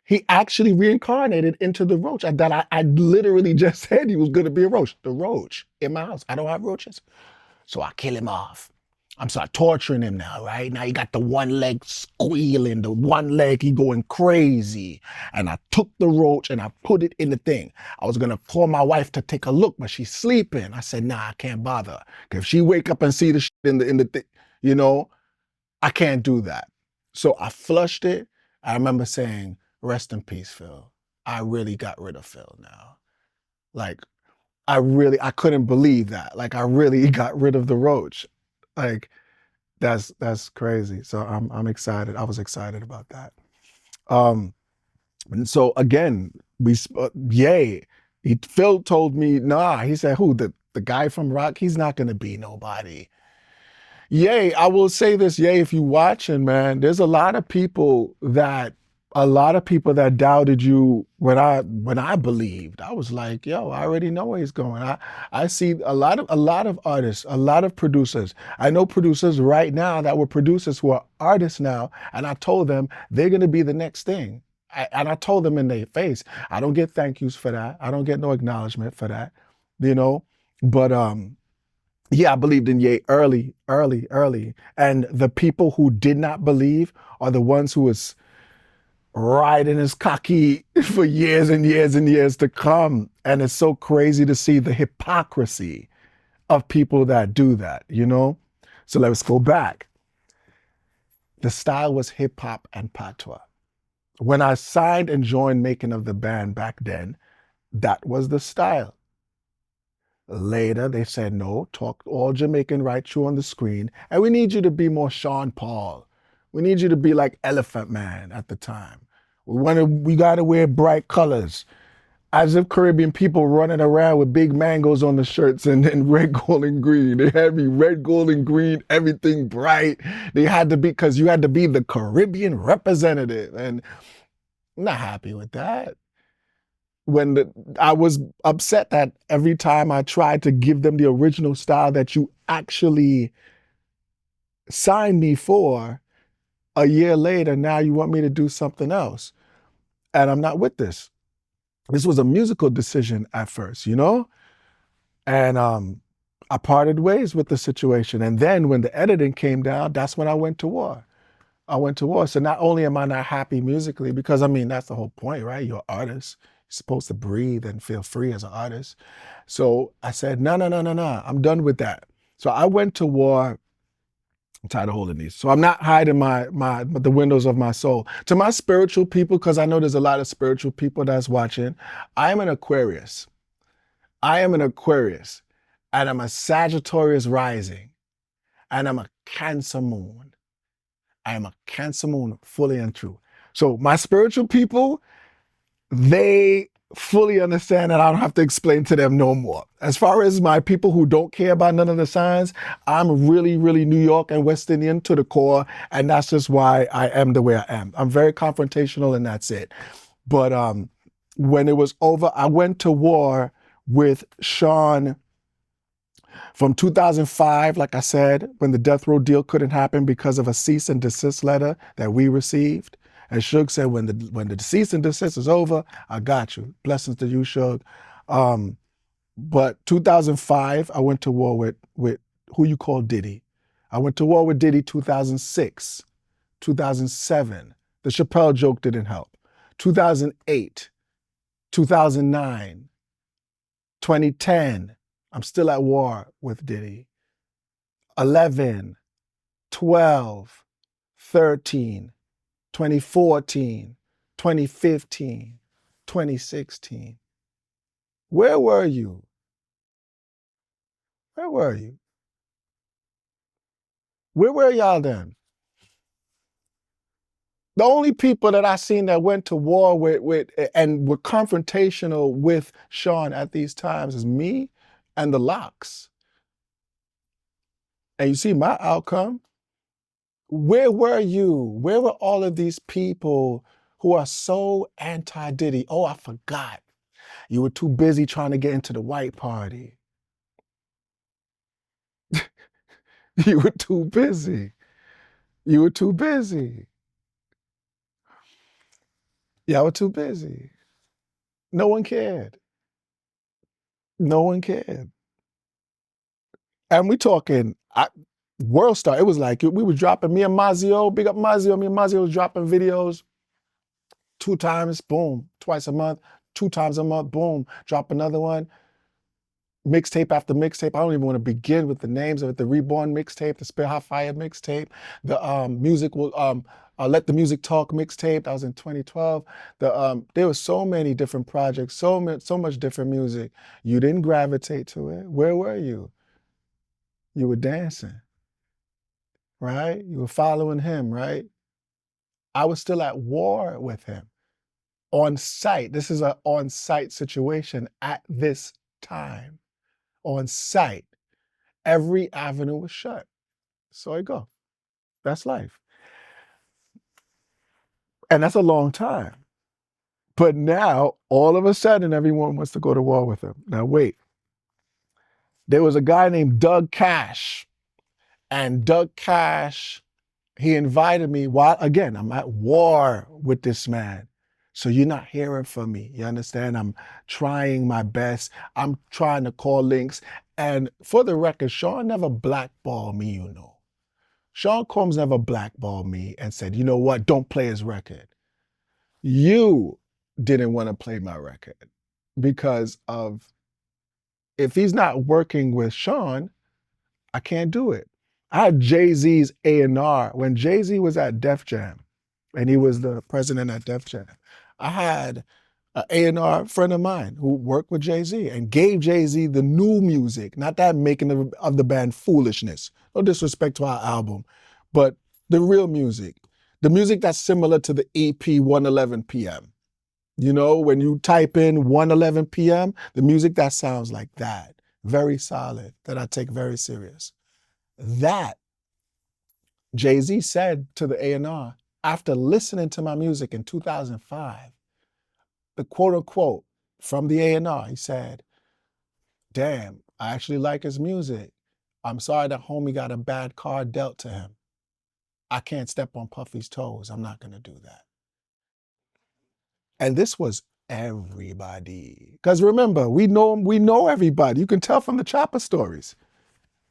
He actually reincarnated into the roach that I literally just said he was going to be a roach. The roach in my house. I don't have roaches. So I kill him off. I'm start torturing him now, right? Now he got the one leg squealing, the one leg he going crazy. And I took the roach and I put it in the thing. I was going to call my wife to take a look, but she's sleeping. I said, nah, I can't bother. Because if she wake up and see the shit in the thing, you know, I can't do that. So I flushed it. I remember saying, rest in peace, Phil. I really got rid of Phil now. Like, I couldn't believe that. Like, I really got rid of the roach. Like, that's crazy. So I'm excited. I was excited about that. And so again, Phil told me, nah, he said, who, the guy from Rock? He's not going to be nobody. Yay, I will say this, Yay, if you watching, man, there's a lot of people that doubted you when I believed. I was like, yo, I already know where he's going. I see a lot of artists, a lot of producers. I know producers right now that were producers who are artists now, and I told them they're gonna be the next thing. And I told them in their face, I don't get thank yous for that. I don't get no acknowledgement for that, you know. But yeah, I believed in Ye early. And the people who did not believe are the ones who was riding his cocky for years and years and years to come. And it's so crazy to see the hypocrisy of people that do that, you know? So let's go back. The style was hip hop and patois. When I signed and joined making of the band back then, that was the style. Later, they said, no, talk all Jamaican right through on the screen. And we need you to be more Sean Paul. We need you to be like Elephant Man at the time. We got to wear bright colors. As if Caribbean people running around with big mangoes on the shirts and red, gold, and green. They had me red, gold, and green, everything bright. They had to be, because you had to be the Caribbean representative. And I'm not happy with that. I was upset that every time I tried to give them the original style that you actually signed me for, a year later, now you want me to do something else. and I'm not with this. This was a musical decision at first, you know? And I parted ways with the situation. And then when the editing came down, that's when I went to war. I went to war. So not only am I not happy musically, because I mean, that's the whole point, right? You're an artist. You're supposed to breathe and feel free as an artist. So I said, no, no, no, no, no. I'm done with that. So I went to war. I'm tired of holding these. So I'm not hiding the windows of my soul. To my spiritual people, because I know there's a lot of spiritual people that's watching, I am an Aquarius. I am an Aquarius. And I'm a Sagittarius rising. And I'm a Cancer moon. I am a Cancer moon, fully and true. So my spiritual people, they fully understand that I don't have to explain to them no more. As far as my people who don't care about none of the signs, I'm really, really New York and West Indian to the core, and that's just why I am the way I am. I'm very confrontational, and that's it. But when it was over, I went to war with Sean from 2005, like I said, when the death row deal couldn't happen because of a cease and desist letter that we received. And Suge said, when the cease and desist is over, I got you. Blessings to you, Suge. But 2005, I went to war with who you call Diddy. I went to war with Diddy 2006, 2007. The Chappelle joke didn't help. 2008, 2009, 2010. I'm still at war with Diddy. 11, 12, 13, 2014, 2015, 2016. Where were you? Where were you? Where were y'all then? The only people that I seen that went to war with and were confrontational with Sean at these times is me and the Locks. And you see my outcome. Where were you? Where were all of these people who are so anti-Diddy? Oh, I forgot. You were too busy trying to get into the white party. You were too busy. You were too busy. Y'all were too busy. No one cared. No one cared. And we talking World Star. It was like we were dropping, me and Mazio, big up Mazio. Me and Mazio was dropping videos 2 times, boom, twice a month, 2 times a month, boom, drop another one. Mixtape after mixtape. I don't even want to begin with the names of it. The Reborn mixtape, the Spit Hot Fire mixtape, the music will Let the Music Talk mixtape. That was in 2012. There were so many different projects, so much different music. You didn't gravitate to it. Where were you? You were dancing, right? You were following him, right? I was still at war with him on site. This is an on-site situation at this time. On site. Every avenue was shut. So I go. That's life. And that's a long time. But now, all of a sudden, everyone wants to go to war with him. Now, wait. There was a guy named Doug Cash. And Doug Cash, he invited me while, again, I'm at war with this man. So you're not hearing from me. You understand? I'm trying my best. I'm trying to call links. And for the record, Sean never blackballed me, you know. Sean Combs never blackballed me and said, you know what, don't play his record. You didn't want to play my record because of, if he's not working with Sean, I can't do it. I had Jay-Z's A&R when Jay-Z was at Def Jam and he was the president at Def Jam. I had an A&R friend of mine who worked with Jay-Z and gave Jay-Z the new music, not that making of the band foolishness. No disrespect to our album, but the real music. The music that's similar to the EP 111 PM. You know, when you type in 111 PM, the music that sounds like that, very solid, that I take very serious. That Jay-Z said to the A&R after listening to my music in 2005, the quote unquote from the A&R, he said, damn, I actually like his music. I'm sorry that homie got a bad card dealt to him. I can't step on Puffy's toes. I'm not going to do that. And this was everybody. Because remember, we know everybody. You can tell from the Chopper stories.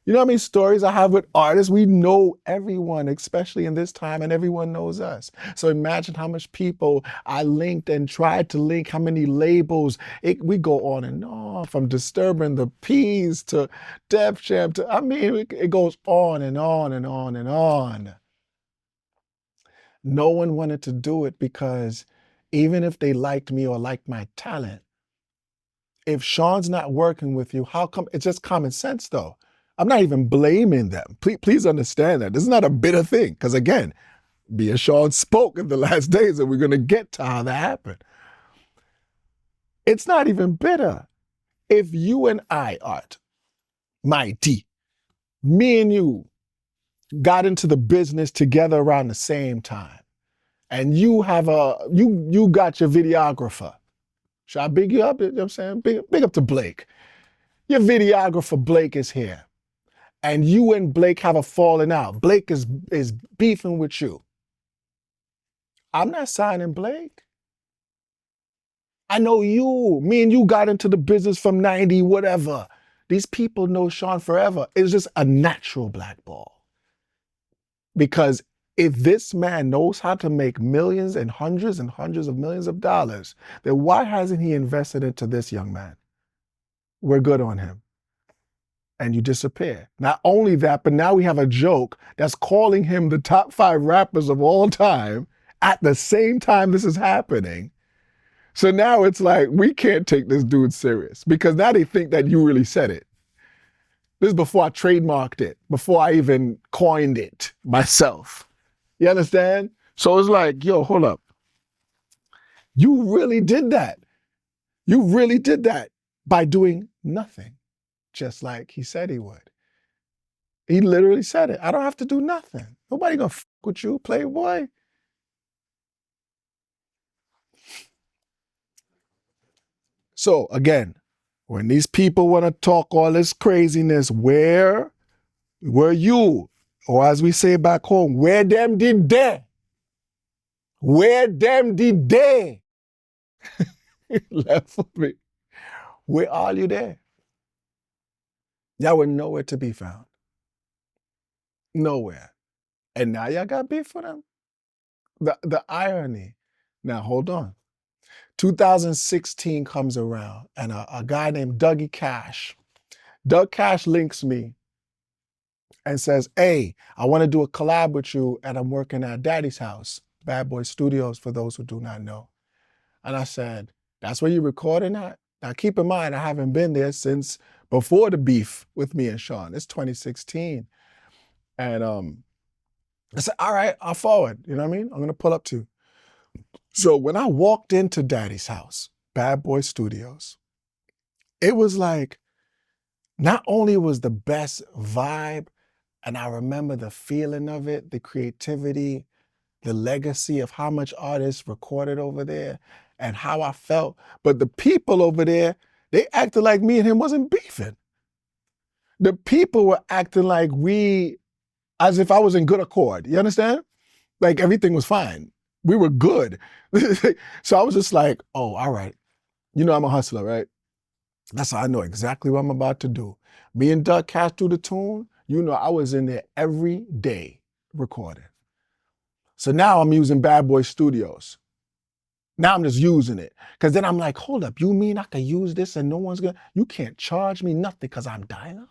You know how many stories I have with artists? We know everyone, especially in this time, and everyone knows us. So imagine how much people I linked and tried to link, how many labels. We go on and on, from Disturbing the Peas to Def Jam to, I mean, it goes on and on and on and on. No one wanted to do it because even if they liked me or liked my talent, if Sean's not working with you, how come? It's just common sense, though. I'm not even blaming them. Please understand that. This is not a bitter thing. Because again, me and Sean spoke in the last days, and we're going to get to how that happened. It's not even bitter. If you and I, Art, Mighty, me and you got into the business together around the same time, and you got your videographer. Should I big you up? You know what I'm saying? Big up to Blake. Your videographer, Blake, is here. And you and Blake have a falling out. Blake is beefing with you. I'm not signing Blake. I know you. Me and you got into the business from 90, whatever. These people know Sean forever. It's just a natural blackball. Because if this man knows how to make millions and hundreds of millions of dollars, then why hasn't he invested into this young man? We're good on him. And you disappear. Not only that, but now we have a joke that's calling him the top 5 rappers of all time at the same time this is happening. So now it's like, we can't take this dude serious because now they think that you really said it. This is before I trademarked it, before I even coined it myself. You understand? So it's like, yo, hold up. You really did that. You really did that by doing nothing, just like he said he would. He literally said it. I don't have to do nothing. Nobody gonna fuck with you, Playboy. So again, when these people want to talk all this craziness, where were you? Or as we say back home, where them did they? Where them did they? Laugh for me. Where are you there? Y'all were nowhere to be found. Nowhere. And now y'all got beef for them? The irony. Now hold on. 2016 comes around and a guy named Dougie Cash. Doug Cash links me and says, hey, I want to do a collab with you and I'm working at Daddy's house, Bad Boy Studios, for those who do not know. And I said, that's where you're recording at? Now keep in mind, I haven't been there since before the beef with me and Sean. It's 2016. And I said, all right, I'll forward. You know what I mean? I'm going to pull up to you. So when I walked into Daddy's house, Bad Boy Studios, it was like, not only was the best vibe, and I remember the feeling of it, the creativity, the legacy of how much artists recorded over there and how I felt, but the people over there, they acted like me and him wasn't beefing. The people were acting like as if I was in good accord. You understand? Like everything was fine. We were good. So I was just like, oh, all right. You know I'm a hustler, right? That's how I know exactly what I'm about to do. Me and Doug Cash do the tune. You know I was in there every day recording. So now I'm using Bad Boy Studios. Now I'm just using it. Because then I'm like, hold up, you mean I could use this and no one's gonna, you can't charge me nothing because I'm Dylan?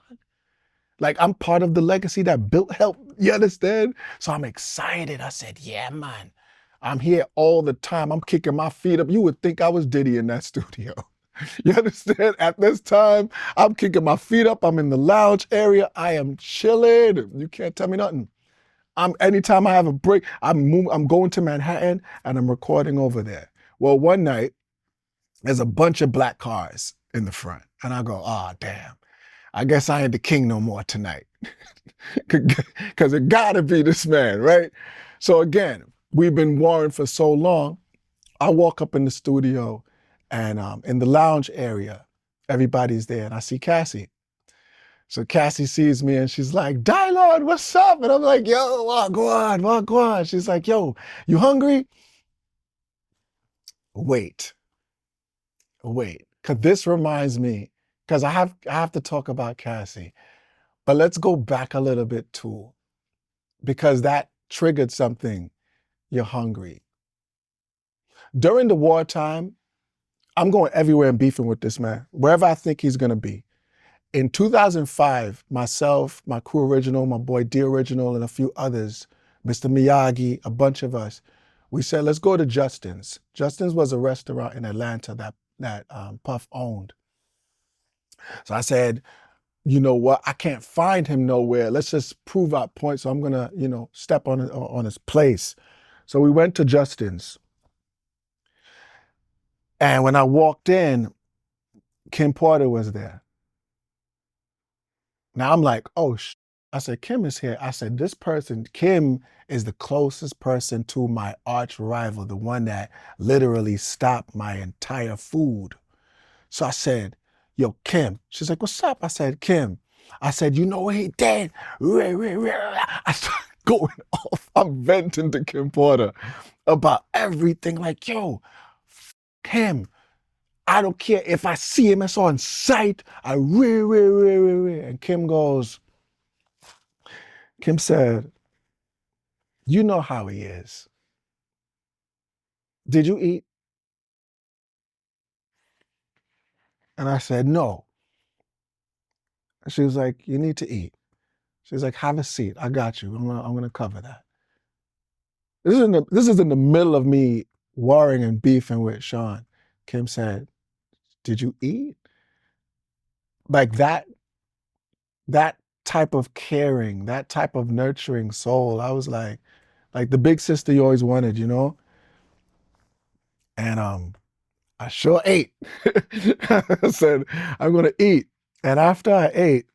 Like I'm part of the legacy that built help, you understand? So I'm excited. I said, yeah, man. I'm here all the time. I'm kicking my feet up. You would think I was Diddy in that studio. You understand? At this time, I'm kicking my feet up. I'm in the lounge area. I am chilling. You can't tell me nothing. Anytime I have a break, I'm going to Manhattan and I'm recording over there. Well, one night, there's a bunch of black cars in the front. And I go, oh, damn. I guess I ain't the king no more tonight. Because it gotta be this man, right? So again, we've been warring for so long. I walk up in the studio and in the lounge area, everybody's there and I see Cassie. So Cassie sees me and she's like, Dylan, what's up? And I'm like, yo, walk on. She's like, yo, you hungry? Wait, wait, because this reminds me, because I have to talk about Cassie, but let's go back a little bit too, because that triggered something. You're hungry. During the wartime, I'm going everywhere and beefing with this man, wherever I think he's gonna be. In 2005, myself, my crew original, my boy D original, and a few others, Mr. Miyagi, a bunch of us, we said, let's go to Justin's. Justin's was a restaurant in Atlanta that Puff owned. So I said, you know what? I can't find him nowhere. Let's just prove our point. So I'm gonna, step on his place. So we went to Justin's, and when I walked in, Kim Porter was there. Now I'm like, oh, I said, Kim is here. I said, this person, Kim, is the closest person to my arch rival, the one that literally stopped my entire food. So I said, yo, Kim. She's like, what's up? I said, Kim. I said, you know what he did? I started going off. I'm venting to Kim Porter about everything. Like, yo, him. I don't care if I see him, it's on sight. And Kim said, you know how he is. Did you eat? And I said, no. She was like, you need to eat. She was like, have a seat. I got you. I'm gonna cover that. This is in the middle of me warring and beefing with Sean. Kim said, did you eat? Like that type of caring, that type of nurturing soul. I was like the big sister you always wanted, you know? And I sure ate. I said, I'm gonna eat. And after I ate,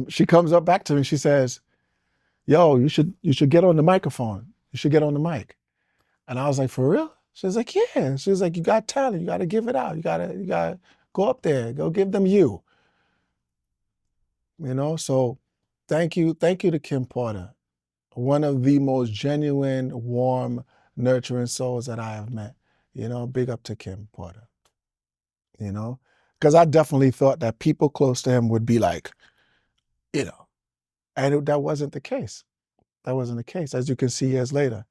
she comes up back to me. She says, yo, you should get on the microphone. You should get on the mic. And I was like, for real? She was like, yeah. She was like, you got talent. You got to give it out. You gotta go up there. Go give them you. So thank you to Kim Porter, one of the most genuine, warm, nurturing souls that I have met. Big up to Kim Porter. Because I definitely thought that people close to him would be like, and that wasn't the case. That wasn't the case, as you can see years later.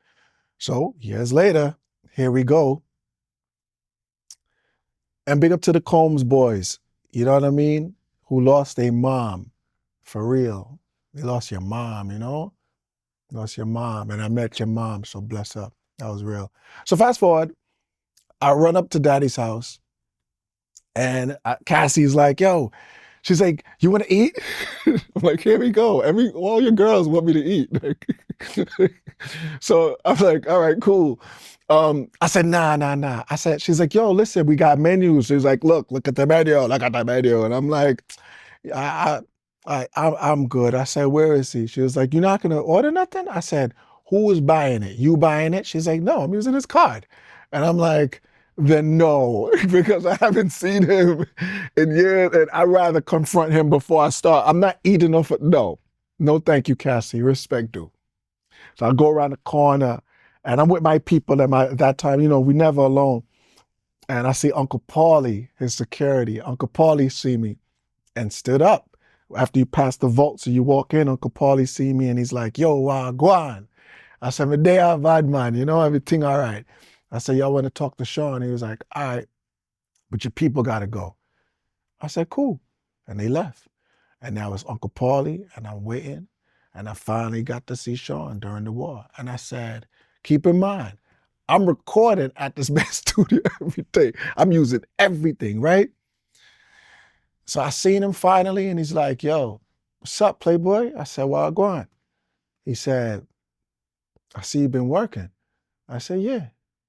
So years later, here we go. And big up to the Combs boys, you know what I mean? Who lost a mom, for real. They lost your mom, Lost your mom, and I met your mom, so bless up. That was real. So fast forward, I run up to Daddy's house, and Cassie's like, yo, she's like, you want to eat? I'm like, here we go. All your girls want me to eat. So I'm like, all right, cool. I said, nah. She's like, yo, listen, we got menus. She's like, look at the menu. Look at the menu. And I'm like, I'm good. I said, where is he? She was like, you're not gonna order nothing? I said, who is buying it? You buying it? She's like, no, I'm using his card. And I'm like, then no, because I haven't seen him in years, and I'd rather confront him before I start. I'm not eating off of, no, thank you, Cassie, respect due. So I go around the corner, and I'm with my people at that time, we never alone. And I see Uncle Paulie, his security. Uncle Paulie see me and stood up. After you pass the vault, so you walk in, Uncle Paulie see me, and he's like, yo, Guan. I said, my day out bad, man, everything all right. I said, y'all want to talk to Sean? He was like, all right, but your people got to go. I said, cool. And they left. And now it's Uncle Paulie, and I'm waiting. And I finally got to see Sean during the war. And I said, keep in mind, I'm recording at this man's studio every day. I'm using everything, right? So I seen him finally, and he's like, yo, what's up, Playboy? I said, well, go on. He said, I see you've been working. I said, yeah.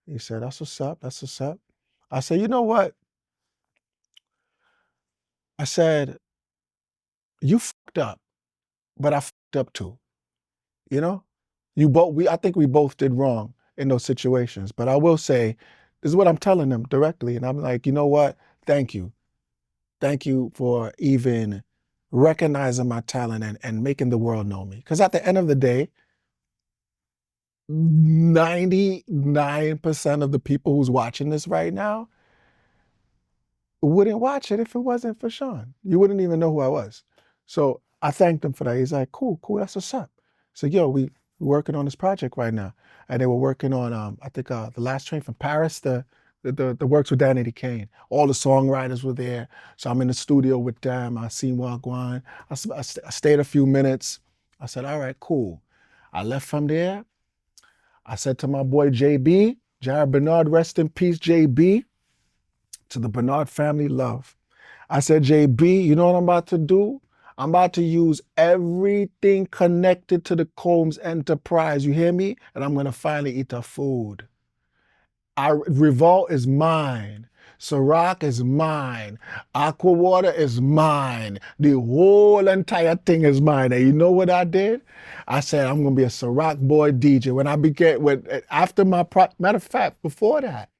He said, that's what's up. That's what's up. I said, you know what? I said, you fucked up, but I fucked up too. You know? I think we both did wrong in those situations. But I will say, this is what I'm telling them directly. And I'm like, you know what? Thank you. Thank you for even recognizing my talent and making the world know me. Because at the end of the day, 99% of the people who's watching this right now wouldn't watch it if it wasn't for Sean. You wouldn't even know who I was. So I thanked him for that. He's like, cool, cool, that's what's up. So yo, we're working on this project right now. And they were working on I think the last train from Paris, the works with Danny Kane. All the songwriters were there. So I'm in the studio with them. I seen Wagwan. I stayed a few minutes. I said, all right, cool. I left from there. I said to my boy JB, Jared Bernard, rest in peace, JB, to the Bernard family, love. I said, JB, you know what I'm about to do? I'm about to use everything connected to the Combs enterprise. You hear me? And I'm going to finally eat the food. Revolt is mine. Ciroc is mine. Aqua Water is mine. The whole entire thing is mine. And you know what I did? I said, I'm going to be a Ciroc boy DJ. When I began, after matter of fact, before that,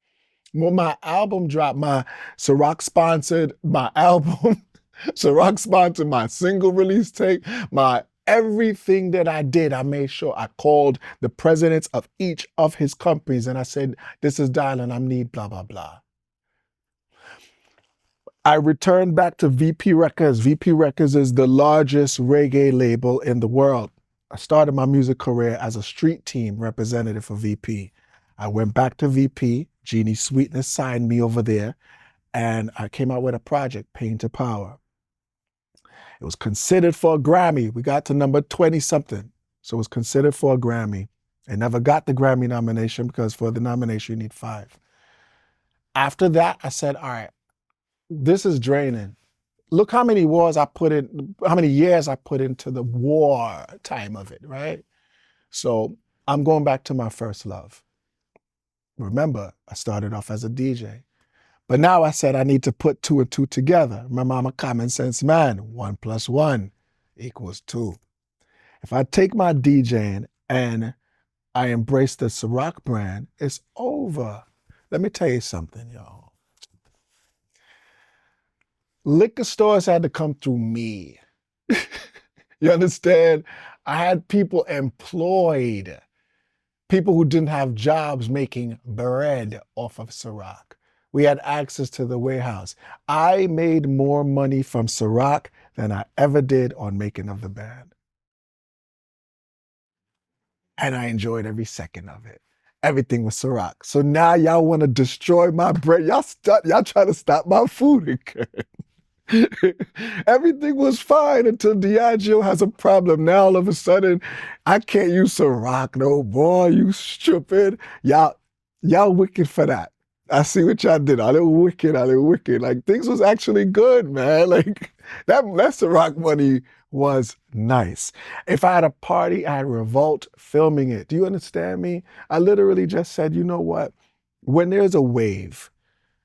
when my album dropped, my Ciroc sponsored my album. Ciroc sponsored my single release tape, my everything that I did. I made sure I called the presidents of each of his companies and I said, this is Dylan, I need blah, blah, blah. I returned back to VP Records. VP Records is the largest reggae label in the world. I started my music career as a street team representative for VP. I went back to VP. Jeannie Sweetness signed me over there, and I came out with a project, Pain to Power. It was considered for a Grammy. We got to number 20 something. So it was considered for a Grammy. I never got the Grammy nomination because for the nomination you need 5. After that, I said, all right, this is draining. Look how many years I put into the war time of it, right? So I'm going back to my first love. Remember, I started off as a DJ. But now I said I need to put 2 and 2 together. Remember, I'm a common sense man. 1 + 1 = 2. If I take my DJing and I embrace the Ciroc brand, it's over. Let me tell you something, y'all. Liquor stores had to come through me. You understand? I had people employed, people who didn't have jobs making bread off of Ciroc. We had access to the warehouse. I made more money from Ciroc than I ever did on Making of the Band. And I enjoyed every second of it. Everything was Ciroc. So now y'all want to destroy my bread. Y'all try to stop my food again. Everything was fine until Diageo has a problem. Now all of a sudden, I can't use Ciroc no more. You stupid. Y'all wicked for that. I see what y'all did. I little wicked. Like things was actually good, man. Like that Ciroc money was nice. If I had a party, I had Revolt filming it. Do you understand me? I literally just said, you know what? When there's a wave,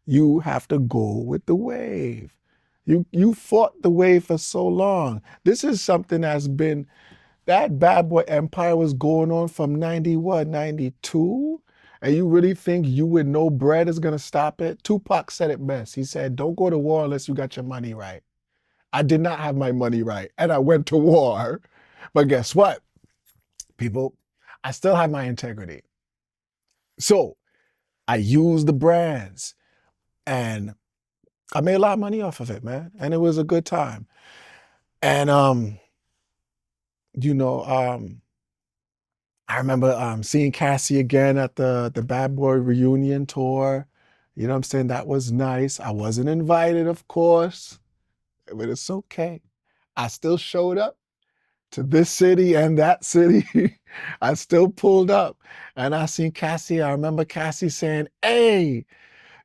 you have to go with the wave. You fought the wave for so long. This is something that's been, that bad boy empire was going on from 92? And you really think you with no bread is gonna stop it? Tupac said it best. He said, don't go to war unless you got your money right. I did not have my money right, and I went to war. But guess what, people? I still have my integrity. So I used the brands, and I made a lot of money off of it, man. And it was a good time. And I remember seeing Cassie again at the Bad Boy reunion tour. You know what I'm saying? That was nice. I wasn't invited, of course, but it's okay. I still showed up to this city and that city. I still pulled up and I seen Cassie. I remember Cassie saying, hey,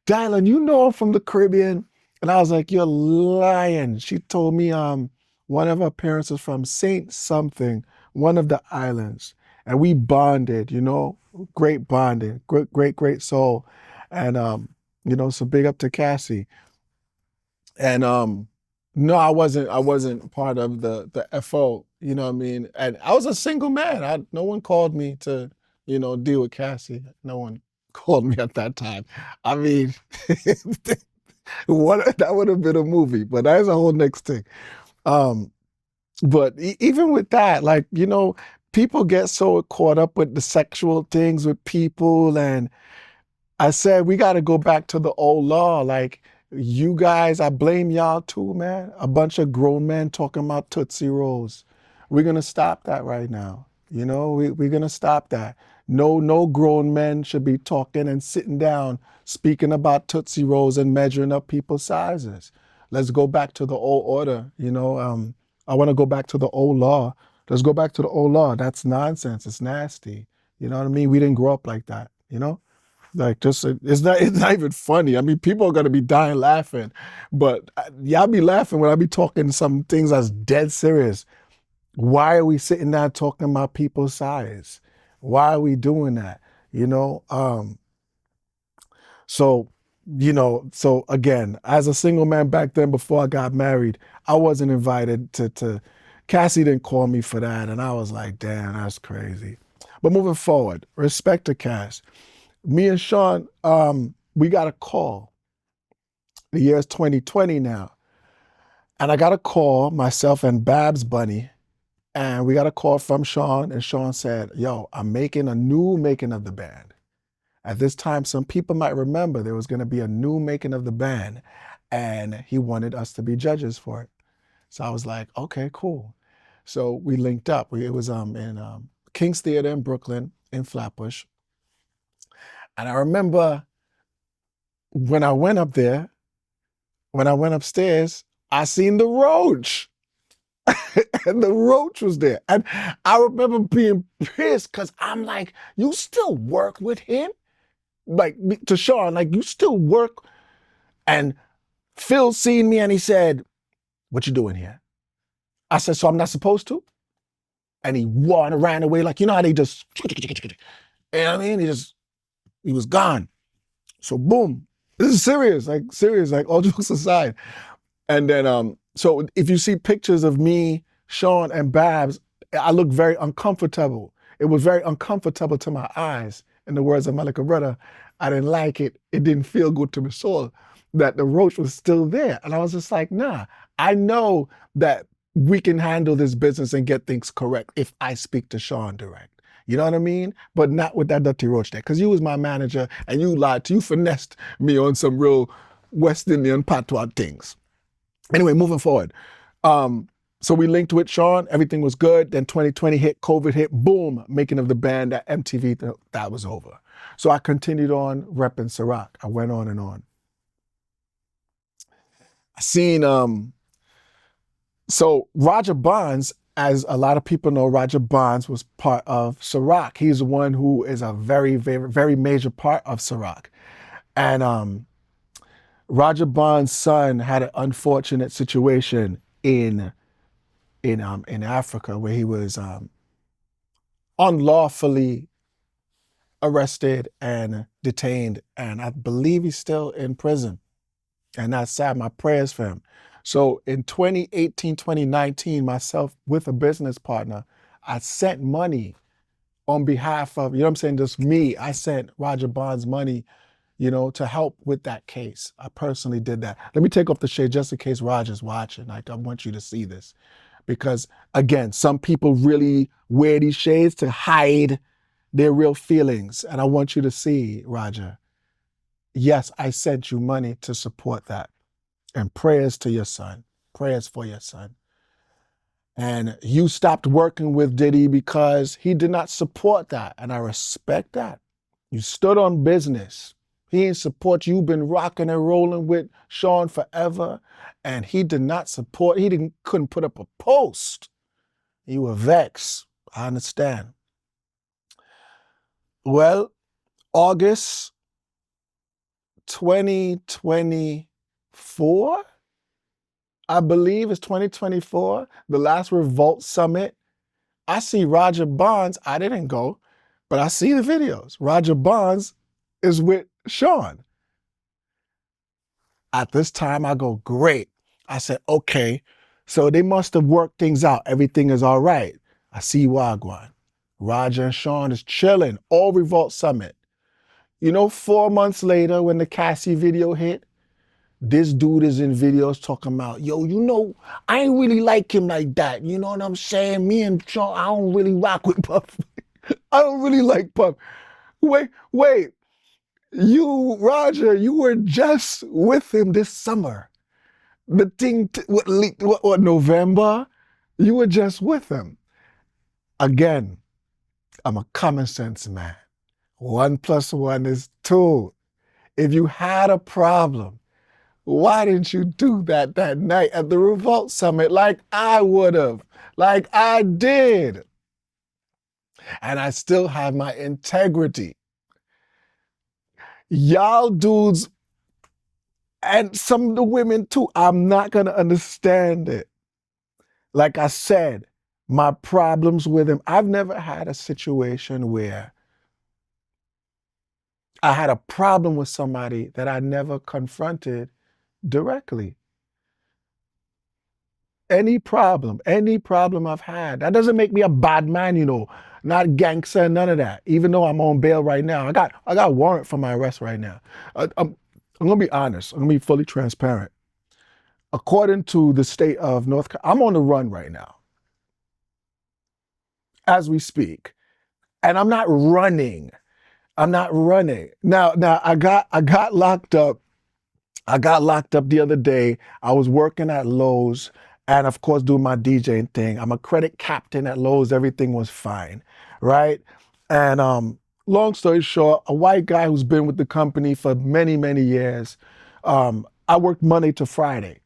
Dylan, you know I'm from the Caribbean. And I was like, you're lying. She told me one of her parents was from Saint something, one of the islands. And we bonded, great bonding, great soul. And, so big up to Cassie. And no, I wasn't part of the FO, you know what I mean? And I was a single man. No one called me to, deal with Cassie. No one called me at that time. I mean, that would have been a movie, but that's a whole next thing. But even with that, like, people get so caught up with the sexual things with people, and I said we got to go back to the old law. Like you guys, I blame y'all too, man. A bunch of grown men talking about Tootsie Rolls. We're gonna stop that right now. We're gonna stop that. No grown men should be talking and sitting down speaking about Tootsie Rolls and measuring up people's sizes. Let's go back to the old order. I want to go back to the old law. Let's go back to the old law. That's nonsense. It's nasty. You know what I mean? We didn't grow up like that. Like just it's not even funny. I mean, people are gonna be dying laughing, but y'all be laughing when I be talking some things that's dead serious. Why are we sitting down talking about people's size? Why are we doing that? You know. So again, as a single man back then, before I got married, I wasn't invited to. Cassie didn't call me for that, and I was like, damn, that's crazy. But moving forward, respect to Cass. Me and Sean, we got a call. The year is 2020 now. And I got a call, myself and Babs Bunny, and we got a call from Sean, and Sean said, yo, I'm making a new making of the band. At this time, some people might remember there was going to be a new making of the band, and he wanted us to be judges for it. So I was like, okay, cool. So we linked up. It was in King's Theater in Brooklyn, in Flatbush. And I remember when I went up there, when I went upstairs, I seen the roach. And the roach was there. And I remember being pissed because I'm like, you still work with him? Like, to Sean, like, you still work? And Phil seen me and he said, what you doing here? I said, so I'm not supposed to? And he ran away like, you know how they just, you know what I mean? He was gone. So boom, this is serious, like all jokes aside. And then, so if you see pictures of me, Sean, and Babs, I look very uncomfortable. It was very uncomfortable to my eyes. In the words of Malika Rudder, I didn't like it. It didn't feel good to my soul that the roach was still there. And I was just like, nah, I know that we can handle this business and get things correct if I speak to Sean direct. You know what I mean? But not with that dirty roach there. Because you was my manager and you finessed me on some real West Indian patois things. Anyway, moving forward. So we linked with Sean, everything was good. Then 2020 hit, COVID hit, boom, making of the band at MTV, that was over. So I continued on repping Ciroc. I went on and on. I seen, so Roger Bonds, as a lot of people know, Roger Bonds was part of Ciroc. He's the one who is a very, very, very major part of Ciroc. And Roger Bonds' son had an unfortunate situation in Africa where he was unlawfully arrested and detained, and I believe he's still in prison. And that's sad. My prayers for him. So in 2018, 2019, myself with a business partner, I sent money on behalf of, you know what I'm saying, just me. I sent Roger Bonds money, to help with that case. I personally did that. Let me take off the shade just in case Roger's watching. Like, I want you to see this. Because again, some people really wear these shades to hide their real feelings. And I want you to see, Roger, yes, I sent you money to support that. And prayers to your son, prayers for your son. And you stopped working with Diddy because he did not support that. And I respect that. You stood on business. He didn't support you. You've been rocking and rolling with Sean forever. And he did not support, couldn't put up a post. You were vexed. I understand. Well, August 2024, I believe it's 2024, the last Revolt Summit. I see Roger Bonds. I didn't go, but I see the videos. Roger Bonds is with Sean. At this time, I go, great. I said, okay, so they must have worked things out. Everything is all right. I see Wagwan. Roger and Sean is chilling, all Revolt Summit. 4 months later, when the Cassie video hit, This dude is in videos talking about, yo, I ain't really like him like that. You know what I'm saying? Me and Sean, I don't really rock with Puff. I don't really like Puff. Wait. You, Roger, you were just with him this summer. The thing, what, November? You were just with him. Again, I'm a common sense man. 1+1 is 2. If you had a problem, why didn't you do that night at the Revolt Summit like I would have, like I did? And I still have my integrity. Y'all dudes, and some of the women too, I'm not going to understand it. Like I said, my problems with him, I've never had a situation where I had a problem with somebody that I never confronted directly. Any problem I've had, that doesn't make me a bad man, not gangster, none of that. Even though I'm on bail right now, I got warrant for my arrest right now. I'm gonna be honest. I'm gonna be fully transparent. According to the state of North Carolina, I'm on the run right now, as we speak, and I'm not running. Now I got locked up. I got locked up the other day. I was working at Lowe's and, of course, doing my DJing thing. I'm a credit captain at Lowe's. Everything was fine, right? And long story short, a white guy who's been with the company for many, many years, I worked Monday to Friday.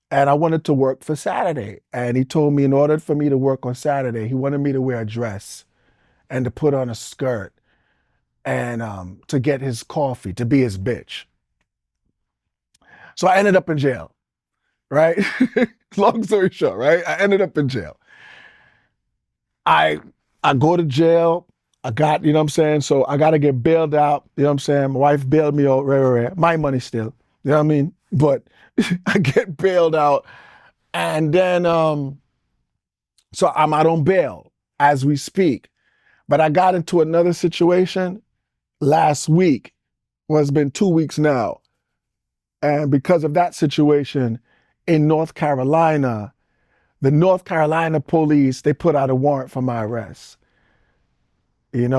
And I wanted to work for Saturday. And he told me in order for me to work on Saturday, he wanted me to wear a dress and to put on a skirt and to get his coffee, to be his bitch. So I ended up in jail, right? Long story short, right? I ended up in jail. I go to jail. I got, you know what I'm saying? So I got to get bailed out. You know what I'm saying? My wife bailed me out, right. My money still. You know what I mean? But I get bailed out. And then, so I'm out on bail as we speak. But I got into another situation last week. Well, it's been 2 weeks now. And because of that situation in North Carolina, the North Carolina police, they put out a warrant for my arrest. And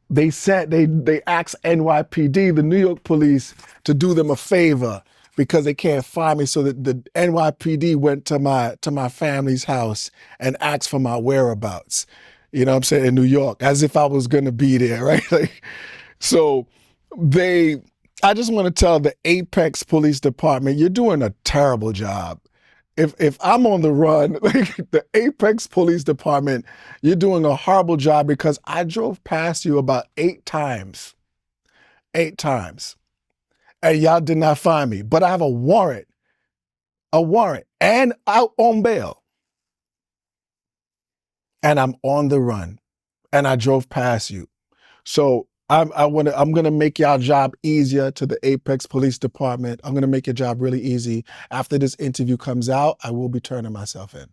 they asked NYPD, the New York police, to do them a favor because they can't find me. So that the NYPD went to my family's house and asked for my whereabouts. You know what I'm saying? In New York, as if I was gonna be there, right? So I just want to tell the Apex Police Department, you're doing a terrible job. If I'm on the run, like the Apex Police Department, you're doing a horrible job because I drove past you about 8 times. 8 times. And y'all did not find me. But I have a warrant, and out on bail. And I'm on the run. And I drove past you. So I'm gonna make y'all job easier to the Apex Police Department. I'm gonna make your job really easy. After this interview comes out, I will be turning myself in.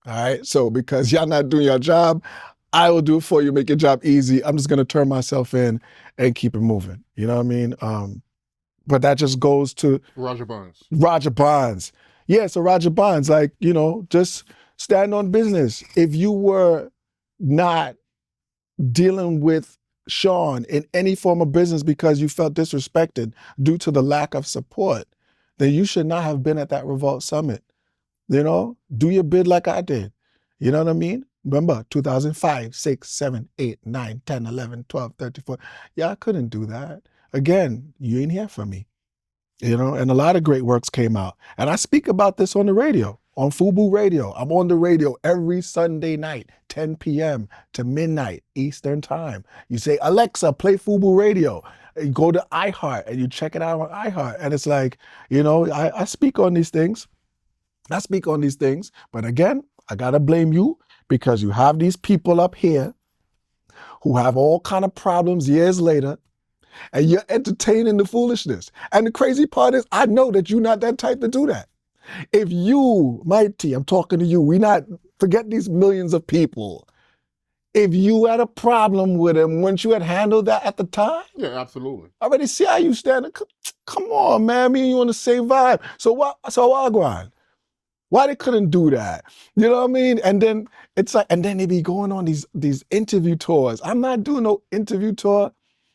All right. So because y'all not doing your job, I will do it for you, make your job easy. I'm just gonna turn myself in and keep it moving. You know what I mean? But that just goes to Roger Bonds. Roger Bonds. Yeah, so Roger Bonds, like, just stand on business. If you were not dealing with Sean in any form of business because you felt disrespected due to the lack of support, then you should not have been at that Revolt Summit. Do your bid like I did. You know what I mean? Remember, 2005, 6, 7, 8, 9, 10, 11, 12, 13, 14. Yeah, I couldn't do that. Again, you ain't here for me. And a lot of great works came out. And I speak about this on the radio, on FUBU Radio. I'm on the radio every Sunday night, 10 p.m. to midnight Eastern time. You say, Alexa, play FUBU Radio. You go to iHeart and you check it out on iHeart. And it's like, I speak on these things. But again, I got to blame you because you have these people up here who have all kind of problems years later, and you're entertaining the foolishness. And the crazy part is, I know that you're not that type to do that. If you, Mighty, I'm talking to you, forget these millions of people. If you had a problem with him, wouldn't you have handled that at the time? Yeah, absolutely. I already see how you standing. Come on, man. Me and you on the same vibe. So what? So Wagwan. Why they couldn't do that? You know what I mean? And then it's like, and then they be going on these interview tours. I'm not doing no interview tour.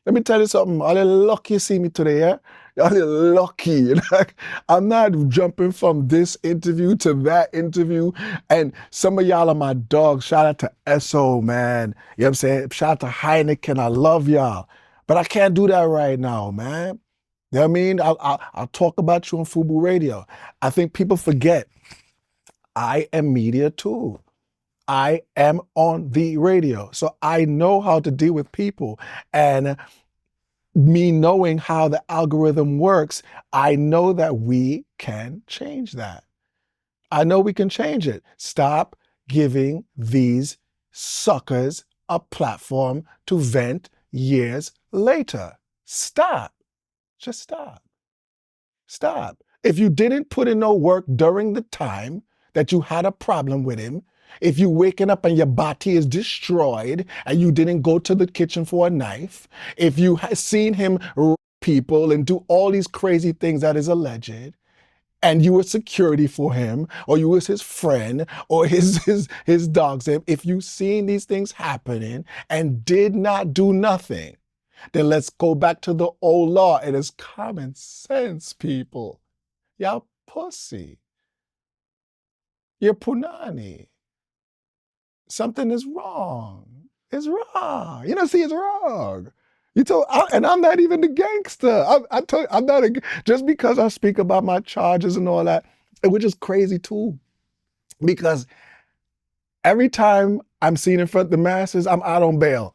Let me tell you something. All the lucky see me today, yeah? Y'all lucky. Like, I'm not jumping from this interview to that interview. And some of y'all are my dogs. Shout out to SO, man. You know what I'm saying? Shout out to Heineken. I love y'all. But I can't do that right now, man. You know what I mean? I'll talk about you on Fubu Radio. I think people forget I am media too. I am on the radio. So I know how to deal with people. And me knowing how the algorithm works, I know that we can change that. I know we can change it. Stop giving these suckers a platform to vent years later. Stop. Just stop. Stop. If you didn't put in no work during the time that you had a problem with him, if you waking up and your body is destroyed and you didn't go to the kitchen for a knife, if you had seen him rape people and do all these crazy things that is alleged, and you were security for him, or you was his friend, or his dogs, if you seen these things happening and did not do nothing, then let's go back to the old law. It is common sense, people. Y'all pussy. You're punani. Something is wrong. It's wrong. You know, see, it's wrong. And I'm not even the gangster. I'm not just because I speak about my charges and all that, which is crazy too. Because every time I'm seen in front of the masses, I'm out on bail.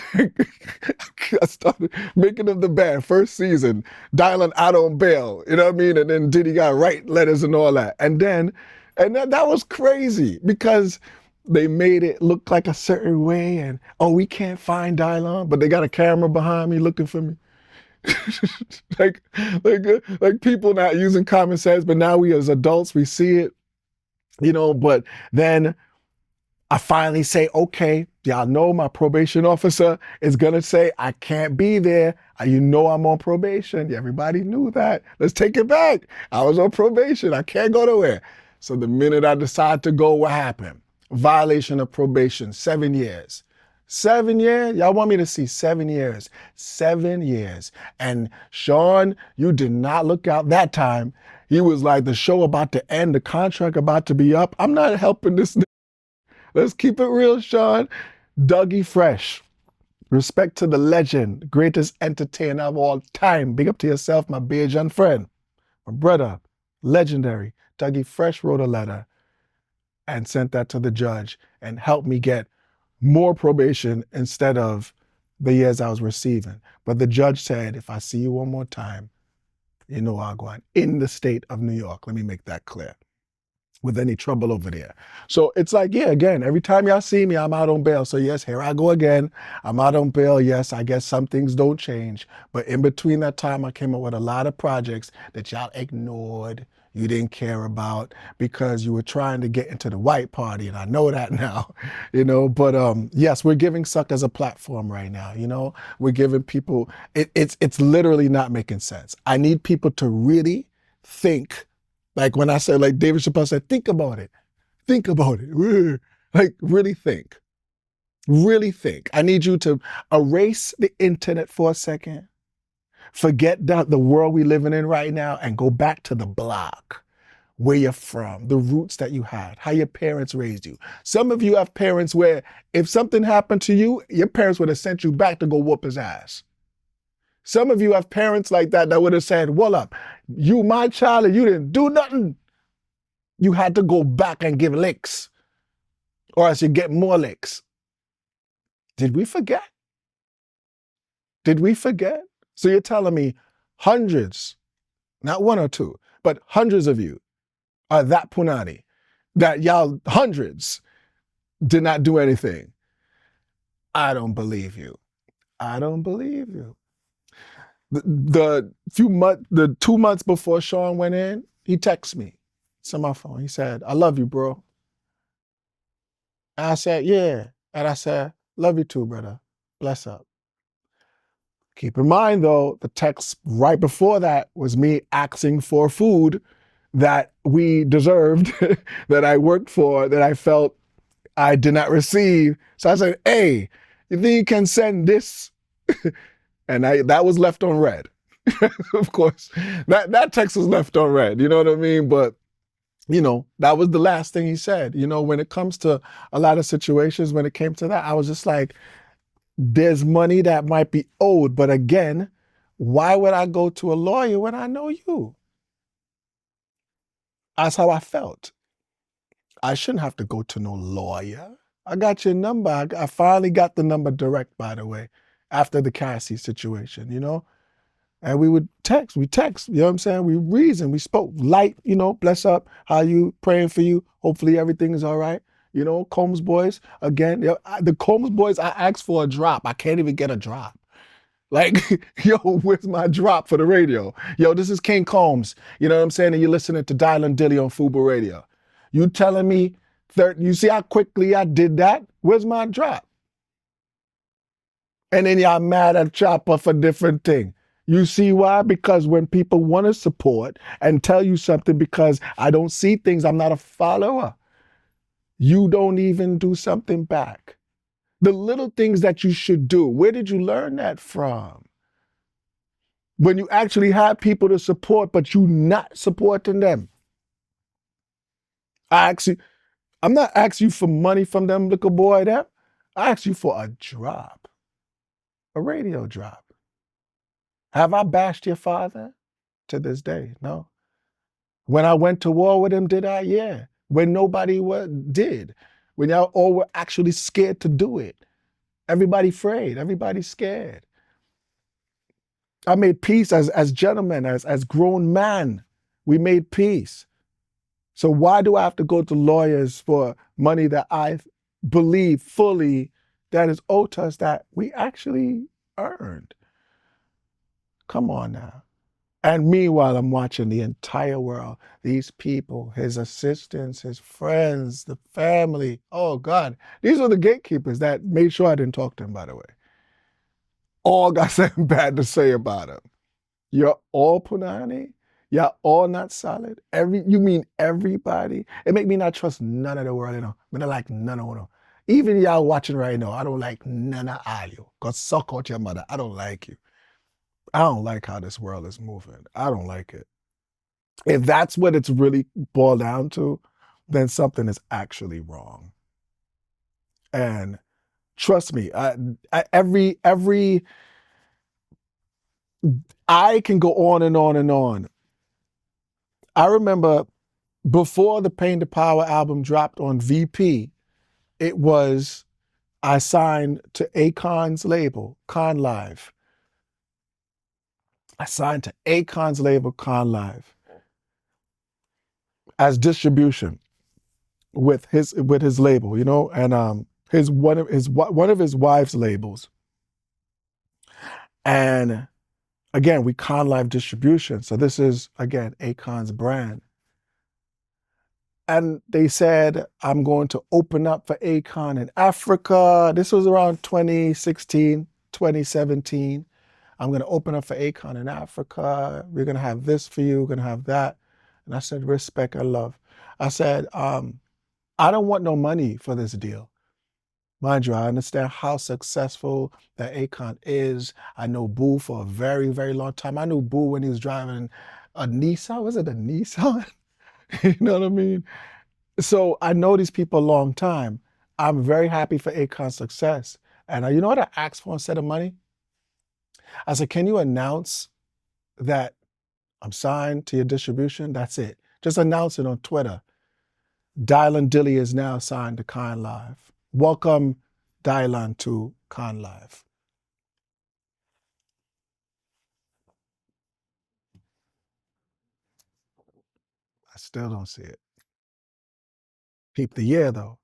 I started making of the band first season, dialing out on bail, you know what I mean? And then Diddy got write letters and all that. And that was crazy because they made it look like a certain way and, oh, we can't find Dylan, but they got a camera behind me looking for me. like people not using common sense, but now we as adults, we see it, you know, but then I finally say, okay, y'all know my probation officer is going to say, I can't be there. You know I'm on probation. Everybody knew that. Let's take it back. I was on probation. I can't go nowhere. So the minute I decide to go, what happened? Violation of probation, 7 years. 7 years? Y'all want me to see 7 years. 7 years. And Sean, you did not look out that time. He was like, the show about to end, the contract about to be up. I'm not helping this. Let's keep it real, Sean. Dougie Fresh. Respect to the legend, greatest entertainer of all time. Big up to yourself, my Bajan friend. My brother, legendary. Dougie Fresh wrote a letter and sent that to the judge and helped me get more probation instead of the years I was receiving. But the judge said, if I see you one more time, you know I'll go on. In the state of New York. Let me make that clear. With any trouble over there. So it's like, yeah, again, every time y'all see me, I'm out on bail. So yes, here I go again. I'm out on bail. Yes, I guess some things don't change. But in between that time, I came up with a lot of projects that y'all ignored, you didn't care about because you were trying to get into the white party. And I know that now, you know, but yes, we're giving suckers a platform right now. You know, we're giving people, it's literally not making sense. I need people to really think. Like when I said, like David Chappelle said, think about it. Think about it. Like really think. Really think. I need you to erase the internet for a second. Forget the world we're living in right now and go back to the block, where you're from, the roots that you had, how your parents raised you. Some of you have parents where if something happened to you, your parents would have sent you back to go whoop his ass. Some of you have parents like that would have said, well up, you my child and you didn't do nothing. You had to go back and give licks or else you get more licks. Did we forget? Did we forget? So you're telling me hundreds, not one or two, but hundreds of you are that punani, that y'all hundreds did not do anything. I don't believe you. I don't believe you. The 2 months before Sean went in, he texted me. It's on my phone. He said, I love you, bro. I said, yeah. And I said, love you too, brother. Bless up. Keep in mind, though, the text right before that was me asking for food that we deserved, that I worked for, that I felt I did not receive. So I said, hey, you think you can send this? And that was left on red. Of course, that text was left on red. You know what I mean? But that was the last thing he said. When it comes to a lot of situations, when it came to that, I was just like, there's money that might be owed. But again, why would I go to a lawyer when I know you? That's how I felt. I shouldn't have to go to no lawyer. I got your number. I finally got the number direct, by the way, after the Cassie situation. And we would text, you know what I'm saying? We reasoned, we spoke light, bless up, how you, praying for you. Hopefully everything is all right. Combs boys, again, the Combs boys, I asked for a drop. I can't even get a drop. Like, yo, where's my drop for the radio? Yo, this is King Combs, you know what I'm saying? And you're listening to Dylan Dili on Fubo Radio. You telling me, you see how quickly I did that? Where's my drop? And then y'all mad at Chopper for different thing. You see why? Because when people want to support and tell you something because I don't see things, I'm not a follower, you don't even do something back. The little things that you should do, where did you learn that from? When you actually have people to support, but you not supporting them. I'm not asking you for money from them, little boy, them. I ask you for a drop, a radio drop. Have I bashed your father? To this day, no. When I went to war with him, did I? Yeah. When nobody did. When y'all all were actually scared to do it. Everybody afraid. Everybody scared. I made peace as gentlemen, as grown men. We made peace. So why do I have to go to lawyers for money that I believe fully that is owed to us that we actually earned? Come on now. And meanwhile, I'm watching the entire world, these people, his assistants, his friends, the family. Oh, God. These were the gatekeepers that made sure I didn't talk to him, by the way. All got something bad to say about him. You're all punani? You're all not solid? You mean everybody? It make me not trust none of the world, I don't like none of them. Even y'all watching right now, I don't like none of all you. God suck out your mother. I don't like you. I don't like how this world is moving. I don't like it. If that's what it's really boiled down to, then something is actually wrong. And trust me, I can go on and on and on. I remember before the Pain to Power album dropped on VP, I signed to Akon's label, Con Live. I signed to Akon's label, Con Live, as distribution with his label, and one of his wife's labels. And again, we Con Live distribution. So this is again Akon's brand. And they said, I'm going to open up for Akon in Africa. This was around 2016, 2017. I'm going to open up for Akon in Africa. We're going to have this for you. We're going to have that. And I said, respect and love. I said, I don't want no money for this deal. Mind you, I understand how successful that Akon is. I know Boo for a very, very long time. I knew Boo when he was driving a Nissan. Was it a Nissan? You know what I mean? So I know these people a long time. I'm very happy for Akon's success. And you know what I asked for instead of money? I said, can you announce that I'm signed to your distribution? That's it. Just announce it on Twitter. Dylan Dili is now signed to Con Live. Welcome Dylan to Con Live. I still don't see it. Keep the year though.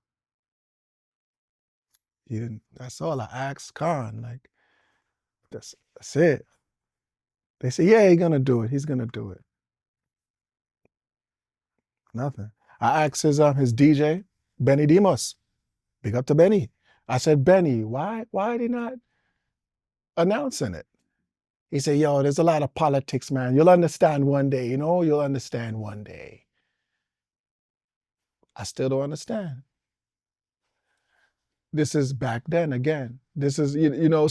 You didn't. That's all I asked Con. Like, that's it. They say, yeah, he's gonna do it. He's gonna do it. Nothing. I asked his DJ, Benny Demos. Big up to Benny. I said, Benny, why are they not announcing it? He said, yo, there's a lot of politics, man. You'll understand one day, you'll understand one day. I still don't understand. This is back then again. This is,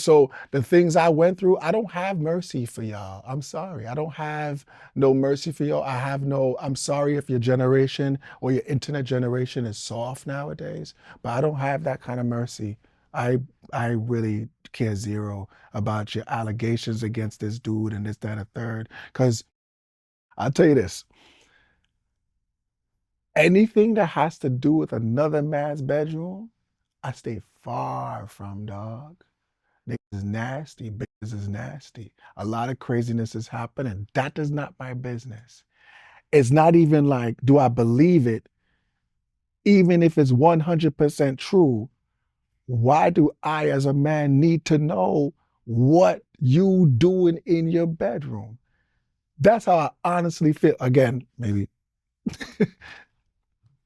so the things I went through, I don't have mercy for y'all. I'm sorry. I don't have no mercy for y'all. I'm sorry if your generation or your internet generation is soft nowadays, but I don't have that kind of mercy. I I really care zero about your allegations against this dude and this, that, and a third. Because I'll tell you this, anything that has to do with another man's bedroom, I stay far from, dog. Niggas is nasty. Bitches is nasty. A lot of craziness is happening. That is not my business. It's not even like, do I believe it? Even if it's 100% true, why do I, as a man, need to know what you doing in your bedroom? That's how I honestly feel. Again, maybe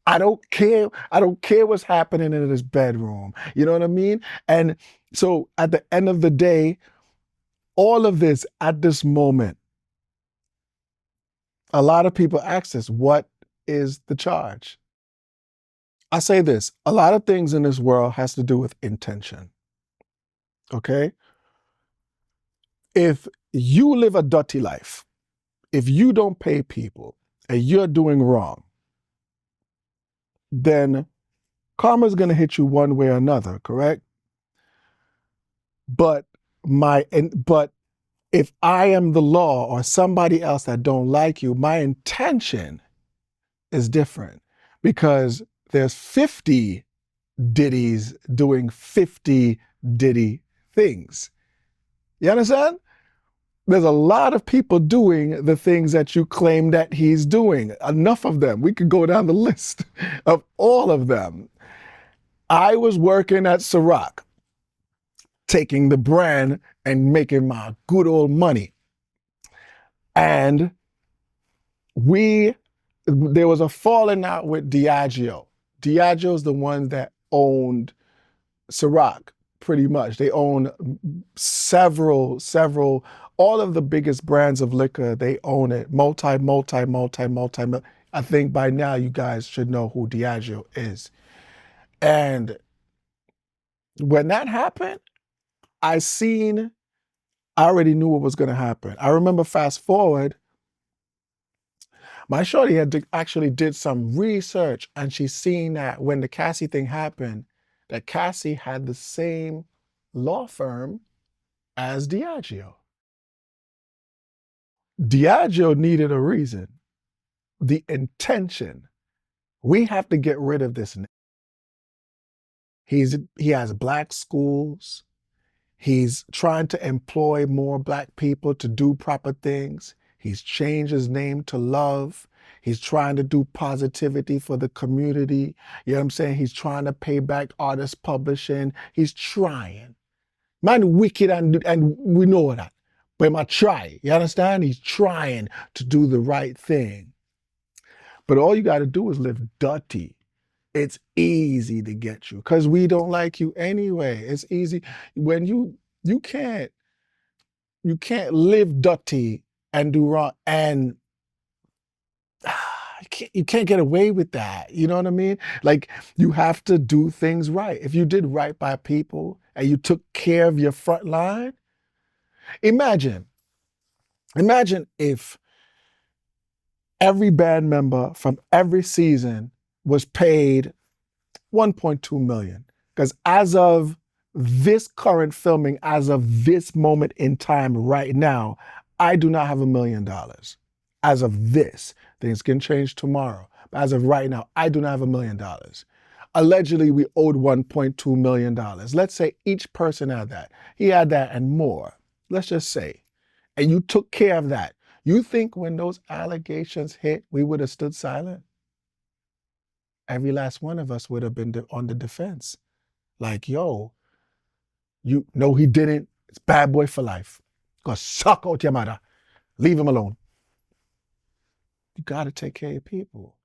I don't care. I don't care what's happening in this bedroom. You know what I mean? And so at the end of the day, all of this at this moment, a lot of people ask us, what is the charge? I say this, a lot of things in this world has to do with intention. Okay? If you live a dirty life, if you don't pay people and you're doing wrong, then karma's going to hit you one way or another, correct? But but if I am the law or somebody else that don't like you, my intention is different because there's 50 Diddy's doing 50 Diddy things. You understand? There's a lot of people doing the things that you claim that he's doing. Enough of them. We could go down the list of all of them. I was working at Ciroc, taking the brand and making my good old money. And there was a falling out with Diageo. Diageo is the one that owned Ciroc, pretty much. They own several, all of the biggest brands of liquor. They own it. Multi. I think by now you guys should know who Diageo is. And when that happened, I already knew what was going to happen. I remember fast forward, my shorty actually did some research and she seen that when the Cassie thing happened, that Cassie had the same law firm as Diageo. Diageo needed a reason. The intention. We have to get rid of this. He has black schools. He's trying to employ more black people to do proper things. He's changed his name to Love. He's trying to do positivity for the community. You know what I'm saying? He's trying to pay back artist publishing. He's trying. Man, wicked and we know that. But he might try. You understand? He's trying to do the right thing. But all you got to do is live dirty. It's easy to get you because we don't like you anyway. It's easy when you can't live dirty and do wrong and you can't get away with that. You know what I mean? Like you have to do things right. If you did right by people and you took care of your front line, imagine if every band member from every season was paid 1.2 million. Because as of this current filming, as of this moment in time right now, I do not have $1 million. As of this, things can change tomorrow. But as of right now, I do not have $1 million. Allegedly, we owed $1.2 million. Let's say each person had that. He had that and more. Let's just say. And you took care of that. You think when those allegations hit, we would have stood silent? Every last one of us would have been on the defense. Like, yo, no, he didn't. It's bad boy for life. Go suck out your mother. Leave him alone. You got to take care of your people.